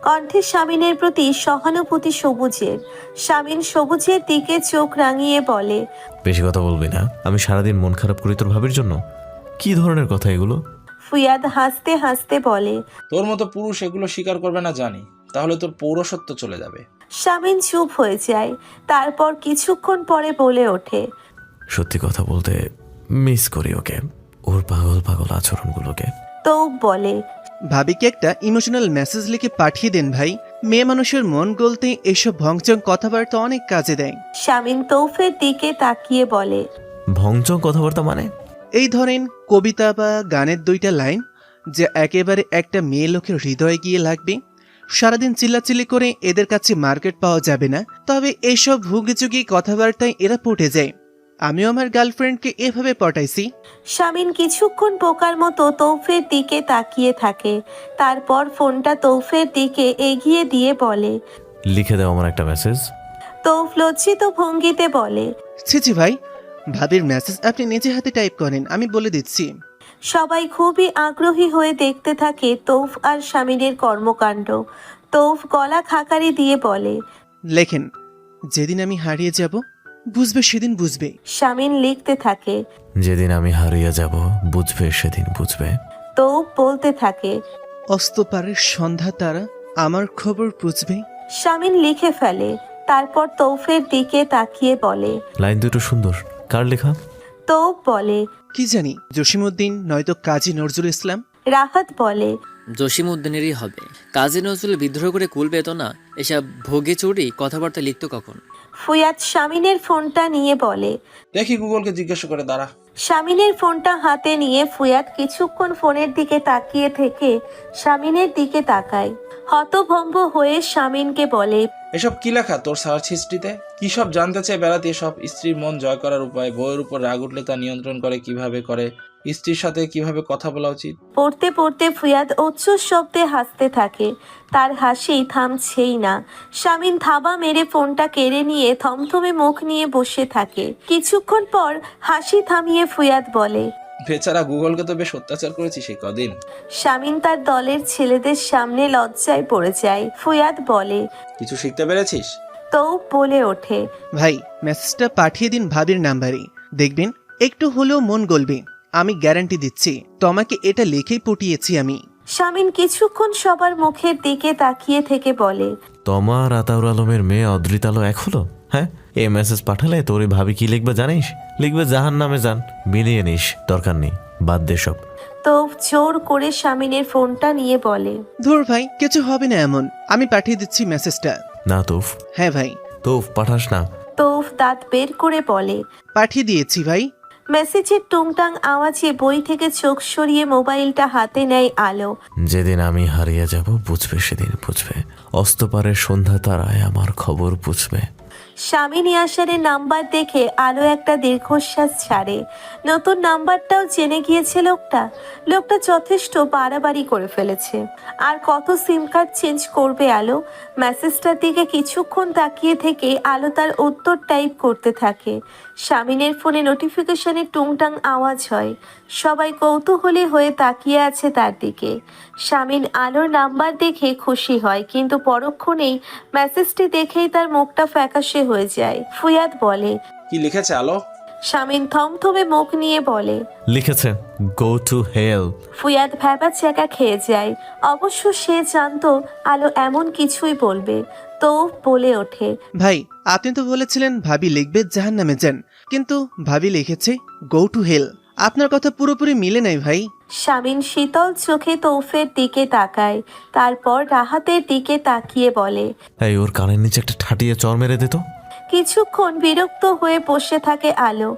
কণ্ঠে শামিনের প্রতি সহানুভূতি সবুজের। শামিন সবুজের দিকে চোখ রাঙিয়ে বলে, বেশি কথা বলবি না। আমি সারাদিন মন খারাপ করি তোর ভাবির জন্য? কি ধরনের কথা এগুলো? ফুয়াদ হাসতে হাসতে বলে, তোর মতো পুরুষ এগুলো স্বীকার করবে না জানি, তাহলে তোর পৌরসত্ব চলে যাবে। শামিন চুপ হয়ে যায়। তারপর কিছুক্ষণ পরে বলে ওঠে, সত্যি কথা বলতে মিস করি ওকে, ওর পাগল পাগল আচরণগুলোকে। তো বলে, ভাবিকে একটা ইমোশনাল মেসেজ লিখে পাঠিয়ে দেন ভাই। মেয়ে মানুষের মন গলতে এসব ভংচং কথাবার্তা অনেক কাজে দেয়। শামিন তৌফের দিকে তাকিয়ে বলে, ভংচং কথাবার্তা মানে? এই ধরেন কবিতা বা গানের 2টা লাইন, যা একেবারে একটা মেয়ে লোকের হৃদয়ে গিয়ে লাগবে। সারাদিন চিল্লাচিল্লি করে এদের কাছে মার্কেট পাওয়া যাবে না, তবে এইসব ভুগিচুগি কথাবার্তায় এরা পটে যায়। আমিও আমার গার্লফ্রেন্ডকে এভাবে পটাইছি। শামিন কিছুক্ষণ পোকার মতো তৌফের দিকে তাকিয়ে থাকে। তারপর ফোনটা তৌফের দিকে এগিয়ে দিয়ে বলে, লিখে দাও আমার একটা মেসেজ। তৌফ লজ্জিত ভঙ্গিতে বলে, ছিছি ভাই, ভাবির মেসেজ আপনি নিজে হাতে টাইপ করেন, আমি বলে দিচ্ছি। সবাই খুবই আগ্রহী হয়ে দেখতে থাকে তৌফ আর শামিনের কর্মকাণ্ড। তৌফ গলা খাকারি দিয়ে বলে, লেখেন, যেদিন আমি হারিয়ে যাব বুঝবে সেদিন বুঝবে। শামিন লিখতে থাকে, যেদিন আমি হারিয়ে যাব বুঝবে সেদিন বুঝবে। তৌফ বলতে থাকে, অস্তপারের সন্ধ্যা তারা আমার খবর বুঝবে। শামিন লিখে ফেলে। তারপর তৌফের দিকে তাকিয়ে বলে, লাইন দুটো সুন্দর, কার লেখা? তৌফ বলে, কি জানি, জসিমউদ্দিন নয়তো কাজী নজরুল ইসলাম। রাহাত বলে, জসিমউদ্দিনেরই হবে। কাজী নজরুল বিদ্রোহ করে কুল পেত না, এসব ভোগে চুরি কথাবার্তা লিখতো কখন? ফুয়াদ শামিনের ফোনটা নিয়ে বলে, দেখি গুগলকে জিজ্ঞাসা করে দাঁড়া। শামিনের ফোনটা হাতে নিয়ে ফুয়াদ কিছুক্ষণ ফোনের দিকে তাকিয়ে থেকে শামিনের দিকে তাকায়। হতভম্ব হয়ে শামিনকে বলে, এসব কি লেখা তোর সার্চ হিস্ট্রিতে? কি সব জানতে চাই বেড়াতে? সব স্ত্রীর মন জয় করার উপায়, বউয়ের উপর রাগ উঠলে তা নিয়ন্ত্রণ করে কিভাবে করে, স্ত্রীর সাথে কিভাবে কথা বলা উচিত। পড়তে পড়তে ফুয়াদ উচ্চ শব্দে হাসতে থাকে। তার হাসি থামছেই না। শামিন থাবা মেরে ফোনটা কেড়ে নিয়ে থমথমে মুখ নিয়ে বসে থাকে। কিছুক্ষণ পর হাসি থামিয়ে ফুয়াদ বলে, বেচারা গুগলকে তো বেশ অত্যাচার করেছি সেই কদিন। শামিন তার দলের ছেলেদের সামনে লজ্জায় পড়ে যায়। ফুয়াদ বলে, কিছু শিখতে পেরেছিস? তৌফ বলে ওঠে, ভাই মেসেজটা পাঠিয়ে দিন ভাবির নাম্বারে, দেখবেন একটু হলেও মন গলবে। আমি গ্যারান্টি দিচ্ছি, তোমাকে এটা লিখেই পটিয়েছি আমি। শামিন কিছুক্ষণ সবার মুখের দিকে তাকিয়ে থেকে বলে, তোমার আতাউর আলমের মেয়ে অদ্রিত আলো এক হলো? হ্যাঁ, এই মেসেজ পাঠালে তোর ভাবি কি লিখবে জানিস? লিখবে জাহান নামে যান, মিলিয়ে নিস, দরকার নেই, বাদ দে সব। তৌফ জোর করে শামিনের ফোনটা নিয়ে বলে, ধুর ভাই, কিছু হবে না এমন, আমি পাঠিয়ে দিচ্ছি মেসেজটা। না তৌফ। হ্যাঁ ভাই। তৌফ পাঠাস না। তৌফ দাঁত বের করে বলে, পাঠিয়ে দিয়েছি ভাই। মেসেজের টুংটাং আওয়াজে বই থেকে চোখ সরিয়ে মোবাইলটা হাতে নেয় আলো। যেদিন আমি হারিয়ে যাব বুঝবে সেদিন বুঝবে, অস্তপারের সন্ধ্যা তারায় আমার খবর বুঝবে। শামিন ইয়াসারের নাম্বার দেখে আলো একটা দীর্ঘশ্বাস ছাড়ে। নতুন নাম্বারটাও জেনে গিয়েছে লোকটা। লোকটা যথেষ্ট বাড়াবাড়ি করে ফেলেছে। আর কত সিম কার্ড চেঞ্জ করবে আলো? মেসেজটার দিকে কিছুক্ষণ তাকিয়ে থেকে আলো তার উত্তর টাইপ করতে থাকে। শামিনের ফোনে নোটিফিকেশনের টুংটাং আওয়াজ হয়। সবাই কৌতূহলী হয়ে তাকিয়ে আছে তার দিকে। শামিন আলোর নাম্বার দেখে খুশি হয়, কিন্তু পরক্ষণেই মেসেজটি দেখেই তার মুখটা ফ্যাকাশে হয়ে যায়। ফুয়াদ বলে, কি লিখেছে আলো? শামিন থমথমে মুখ নিয়ে বলে। লিখেছে গো টু হেল। ফুয়াদ ভ্যাবা চ্যাকা খেয়ে যায়। অবশ্য সে জানতো আলো এমন কিছুই বলবে, তো বলে ওঠে। ভাই, আপনি তো বলেছিলেন ভাবি লিখবে জাহান্নামে যান, কিন্তু ভাবি লিখেছে গো টু হেল। আপনার কথা পুরোপুরি মিলে নাই ভাই। শামিন শীতল চোখে তৌফের দিকে তাকায়, তারপর রাহাতের দিকে তাকিয়ে বলে। এই ওর কানের নিচে একটা ঠাটিয়ে চর মেরে দিত। কিছুক্ষণ বিরক্ত হয়ে বসে থাকে আলো।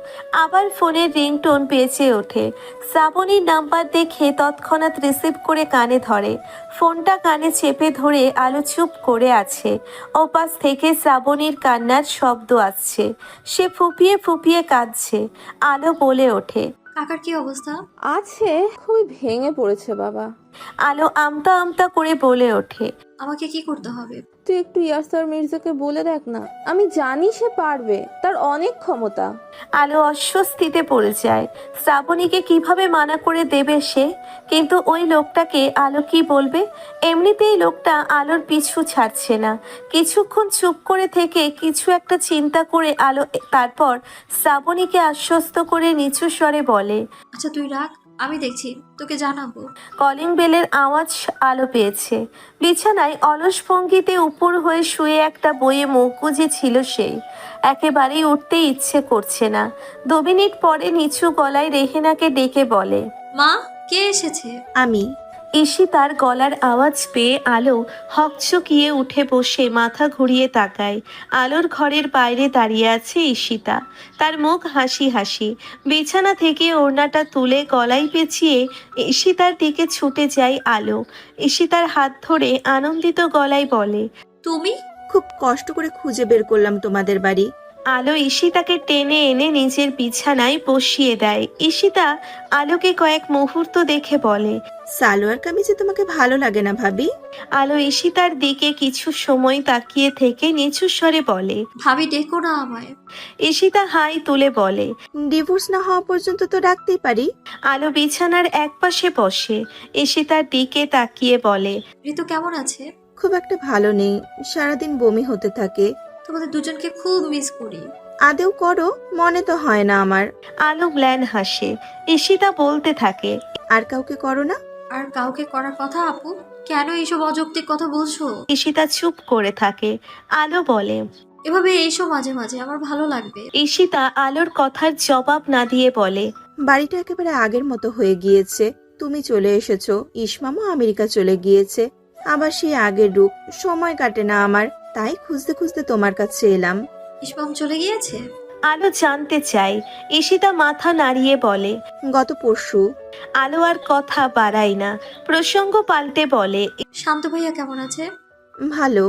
আবার ফোনের রিংটোন বেজে ওঠে। শ্রাবণীর নাম্বার দেখে তৎক্ষণাৎ রিসিভ করে কানে ধরে। ফোনটা কানে চেপে ধরে আলো চুপ করে আছে। ওপাশ থেকে শ্রাবণীর কান্নার শব্দ আসছে। সে ফুপিয়ে ফুপিয়ে কাঁদছে। আলো বলে ওঠে। কাকার কি অবস্থা? আছে, খুবই ভেঙে পড়েছে বাবা। আলো আমতা আমতা করে বলে ওঠে। আমাকে কি করতে হবে? তুই একটু ইয়াসার মির্জাকে বলে দেখ না, আমি জানি সে পারবে, তার অনেক ক্ষমতা। আলো অস্বস্তিতে পড়ে যায়। শ্রাবণীকে কিভাবে মানা করে দেবে সে? কিন্তু ওই লোকটাকে আলো কি বলবে? এমনিতেই লোকটা আলোর পিছু ছাড়ছে না। কিছুক্ষণ চুপ করে থেকে কিছু একটা চিন্তা করে আলো তারপর শ্রাবণীকে আশ্বস্ত করে নিচু স্বরে বলে। আচ্ছা তুই রাখ, আমি দেখছি, তোকে জানাবো। কলিং বেলের আওয়াজ আলো পেয়েছে। বিছানায় অলস ভঙ্গিতে উপর হয়ে শুয়ে একটা বইয়ে মুখ গুজে ছিল সে। একেবারেই উঠতে ইচ্ছে করছে না। 2 মিনিট পরে নিচু গলায় রেহেনাকে ডেকে বলে। মা, কে এসেছে? আমি। ঈশিতার গলার আওয়াজ পেয়ে আলো হকচকিয়ে উঠে বসে মাথা ঘুরিয়ে তাকায়। আলোর ঘরের বাইরে দাঁড়িয়ে আছে ঈশিতা। তার মুখ হাসি হাসি। বিছানা থেকে ওড়নাটা তুলে গলায় পেঁচিয়ে ঈশিতার দিকে ছুটে যায় আলো। ঈশিতার হাত ধরে আনন্দিত গলায় বলে। তুমি? খুব কষ্ট করে খুঁজে বের করলাম তোমাদের বাড়ি। আলো ঈশিতাকে টেনে এনে নিজের বিছানায় বসিয়ে দেয়। ঈশিতা আলোকে কয়েক মুহূর্ত দেখে বলে। সালোয়ার কামিজে তোমাকে ভালো লাগে না ভাবি? আলো ঈশিতার দিকে কিছু সময় তাকিয়ে থেকে নিচু স্বরে বলে। ভাবি ডেকো না আমায়। ঈশিতা হাই তুলে বলে। ডিভোর্স না হওয়া পর্যন্ত তো রাখতেই পারি। আলো বিছানার একপাশে বসে ঈশিতার দিকে তাকিয়ে বলে। ঋতু কেমন আছে? খুব একটা ভালো নেই, সারাদিন বমি হতে থাকে। তোমাদের দুজনকে খুব মিস করি। আদেও করো, মনে তো হয় না আমার। আলো ম্লান হাসে। ঈশিতা বলতে থাকে। আর কাউকে করো না? আর কাউকে করার কথা আপু? কেন এইসব অযৌক্তিক কথা বলছো? ঈশিতা চুপ করে থাকে। আলো বলে। এভাবে এইসো মাঝে মাঝে, আমার ভালো লাগবে। ঈশিতা আলোর কথার জবাব না দিয়ে বলে। বাড়িটা একেবারে আগের মতো হয়ে গিয়েছে। তুমি চলে এসেছো, ইসমামও আমেরিকা চলে গিয়েছে। আবার সেই আগের রূপ, সময় কাটে না আমার। তাই খুঁজতে খুঁজতে তোমার কাছে এলাম। ইসমাম চলে গিয়েছে? আলো জানতে চায়। ঈশিতা মাথা নাড়িয়ে বলে। গত পরশু। আলো আর কথা বাড়ায় না, প্রসঙ্গ পাল্টে বলে। শান্ত ভাইয়া কেমন আছে? ভালো।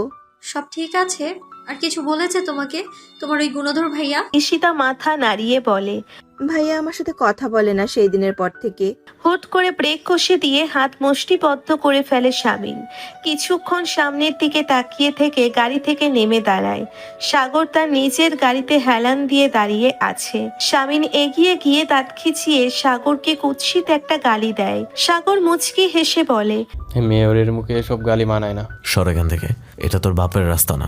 সব ঠিক আছে? আর কিছু বলেছে তোমাকে তোমার ওই গুণধর ভাইয়া? ঈশিতা মাথা নাড়িয়ে বলে। ভাইয়া আমার সাথে কথা বলে না সেই দিনের পর থেকে। হুট করে ব্রেক কষে দিয়ে হাত মুষ্টিবদ্ধ করে ফেলে শামিন। কিছুক্ষণ সামনের দিকে তাকিয়ে থেকে গাড়ি থেকে নেমে দাঁড়ায়। সাগর তার নিজের গাড়িতে হেলান দিয়ে দাঁড়িয়ে আছে। শামিন এগিয়ে গিয়ে দাঁত খিচিয়ে সাগরকে কুৎসিত একটা গালি দেয়। সাগর মুচকি হেসে বলে। মেয়রের মুখে এসব গালি মানায় না। সর এখান থেকে, এটা তোর বাপের রাস্তা না।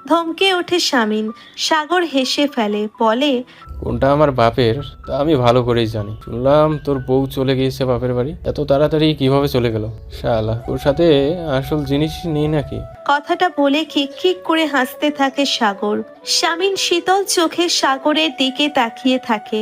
ধমকে ওঠে শামিন। সাগর হেসে ফেলে, বলে। কোনটা আমার বাপের তা আমি ভালো করেই জানি। শুনলাম তোর বউ চলে গিয়েছে বাপের বাড়ি। এত তাড়াতাড়ি কিভাবে চলে গেল? শালা, ওর সাথে আসল জিনিস নেই নাকি? কথাটা বলে খিক করে হাসতে থাকে সাগর। শামিন শীতল চোখে সাগরের দিকে তাকিয়ে থাকে।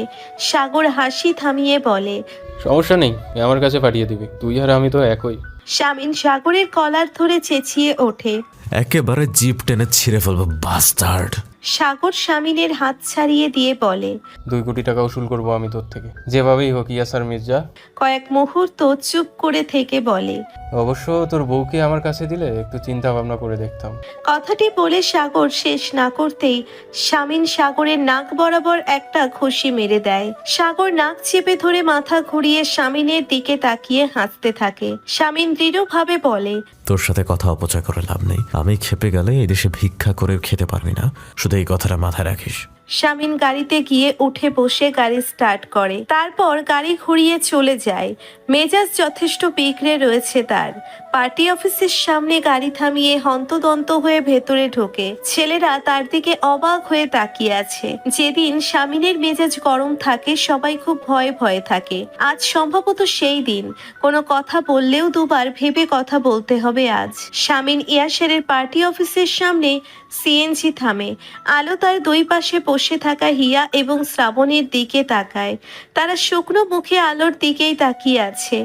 সাগর হাসি থামিয়ে বলে। সমস্যা নেই, আমার কাছে পাঠিয়ে দিবি। তুই আর আমি তো একই। শামিন সাগরের কলার ধরে চেঁচিয়ে ওঠে। একেবারে জিপ টেনে ছিঁড়ে ফেলবো বাস্টার্ড। সাগর শামিনের হাত ছাড়িয়ে দিয়ে বলে। 2 কোটি টাকা উসুল করবো আমি তোর থেকে, যেভাবেই হোক। ইয়াসার মির্জা কয়েক মুহূর্ত চুপ করে থেকে বলে। অবশ্য তোর বউকে আমার কাছে দিলে একটু চিন্তা ভাবনা করে দেখতাম। কথাটি বলে সাগর শেষ না করতেই শামিন সাগরের নাক বরাবর একটা ঘুষি মেরে দেয়। সাগর নাক চেপে ধরে মাথা ঘুরিয়ে শামিনের দিকে তাকিয়ে হাসতে থাকে। শামিন দৃঢ়ভাবে বলে। তোর সাথে কথা অপচয় করে লাভ নেই। আমি খেপে গেলে এই দেশে ভিক্ষা করে খেতে পারবি না, শুধু এই কথাটা মাথায় রাখিস। শামিন গাড়িতে গিয়ে উঠে বসে গাড়ি স্টার্ট করে, তারপর গাড়ি ঘুরিয়ে চলে যায়। মেজাজ যথেষ্ট বিগড়ে রয়েছে তার। পার্টি অফিসের সামনে গাড়ি থামিয়ে হন্তদন্ত হয়ে ভেতরে ঢোকে। ছেলেরা তার দিকে অবাক হয়ে তাকিয়ে আছে। যেদিন শামিনের মেজাজ গরম থাকে সবাই খুব ভয়ে ভয়ে থাকে। আজ সম্ভবত সেই দিন। কোনো কথা বললেও দুবার ভেবে কথা বলতে হবে আজ। শামিন ইয়াসেরের পার্টি অফিসের সামনে সিএনজি থামে। আলো তার দুই পাশে বসে থাকা হিয়া এবং শ্রাবণের দিকে তাকায়। তারা শুকনো মুখে আলোর দিকেই তাকিয়ে আছে।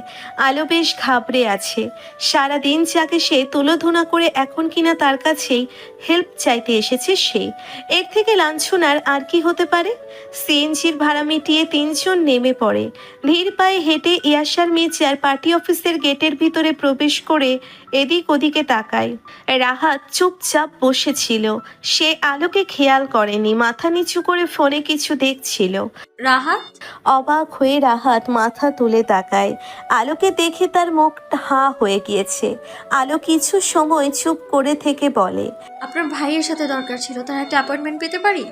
আলো বেশ ঘাবড়ে আছে। সারাদিন যাকে সে তুলোধনা করে এখন কিনা তার কাছেই হেল্প চাইতে এসেছে সে। এর থেকে লাঞ্ছনার আর কি হতে পারে? সিএনজির ভাড়া মিটিয়ে তিনজন নেমে পড়ে। ধীর পায়ে হেঁটে ইয়াসার মির্জার পার্টি অফিসের গেটের ভিতরে প্রবেশ করে এদিক ওদিকে তাকায়। রাহাত চুপচাপ বসেছিল। সে আলোকে খেয়াল করেনি, মাথা নিচু করে ফোনে কিছু দেখছিল। রাহাত? অবাক হয়ে রাহাত মাথা তুলে তাকায়। আলোকে দেখে তার মুখ হাঁ হয়ে গিয়েছে। আলো কিছু সময় চুপ করে থেকে বলে, আপনার ভাইয়ের সাথে দরকার ছিল, তার একটা অ্যাপয়েন্টমেন্ট পেতে পারি?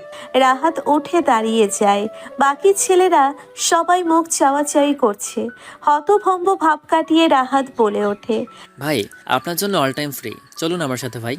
রাহাত উঠে দাঁড়িয়ে যায়। বাকি ছেলেরা সবাই মুখ চাওয়াচাওয়ি করছে। হতভম্ব ভাব কাটিয়ে রাহাত বলে ওঠে, ভাই আপনার জন্য অল টাইম ফ্রি, চলুন আমার সাথে ভাই।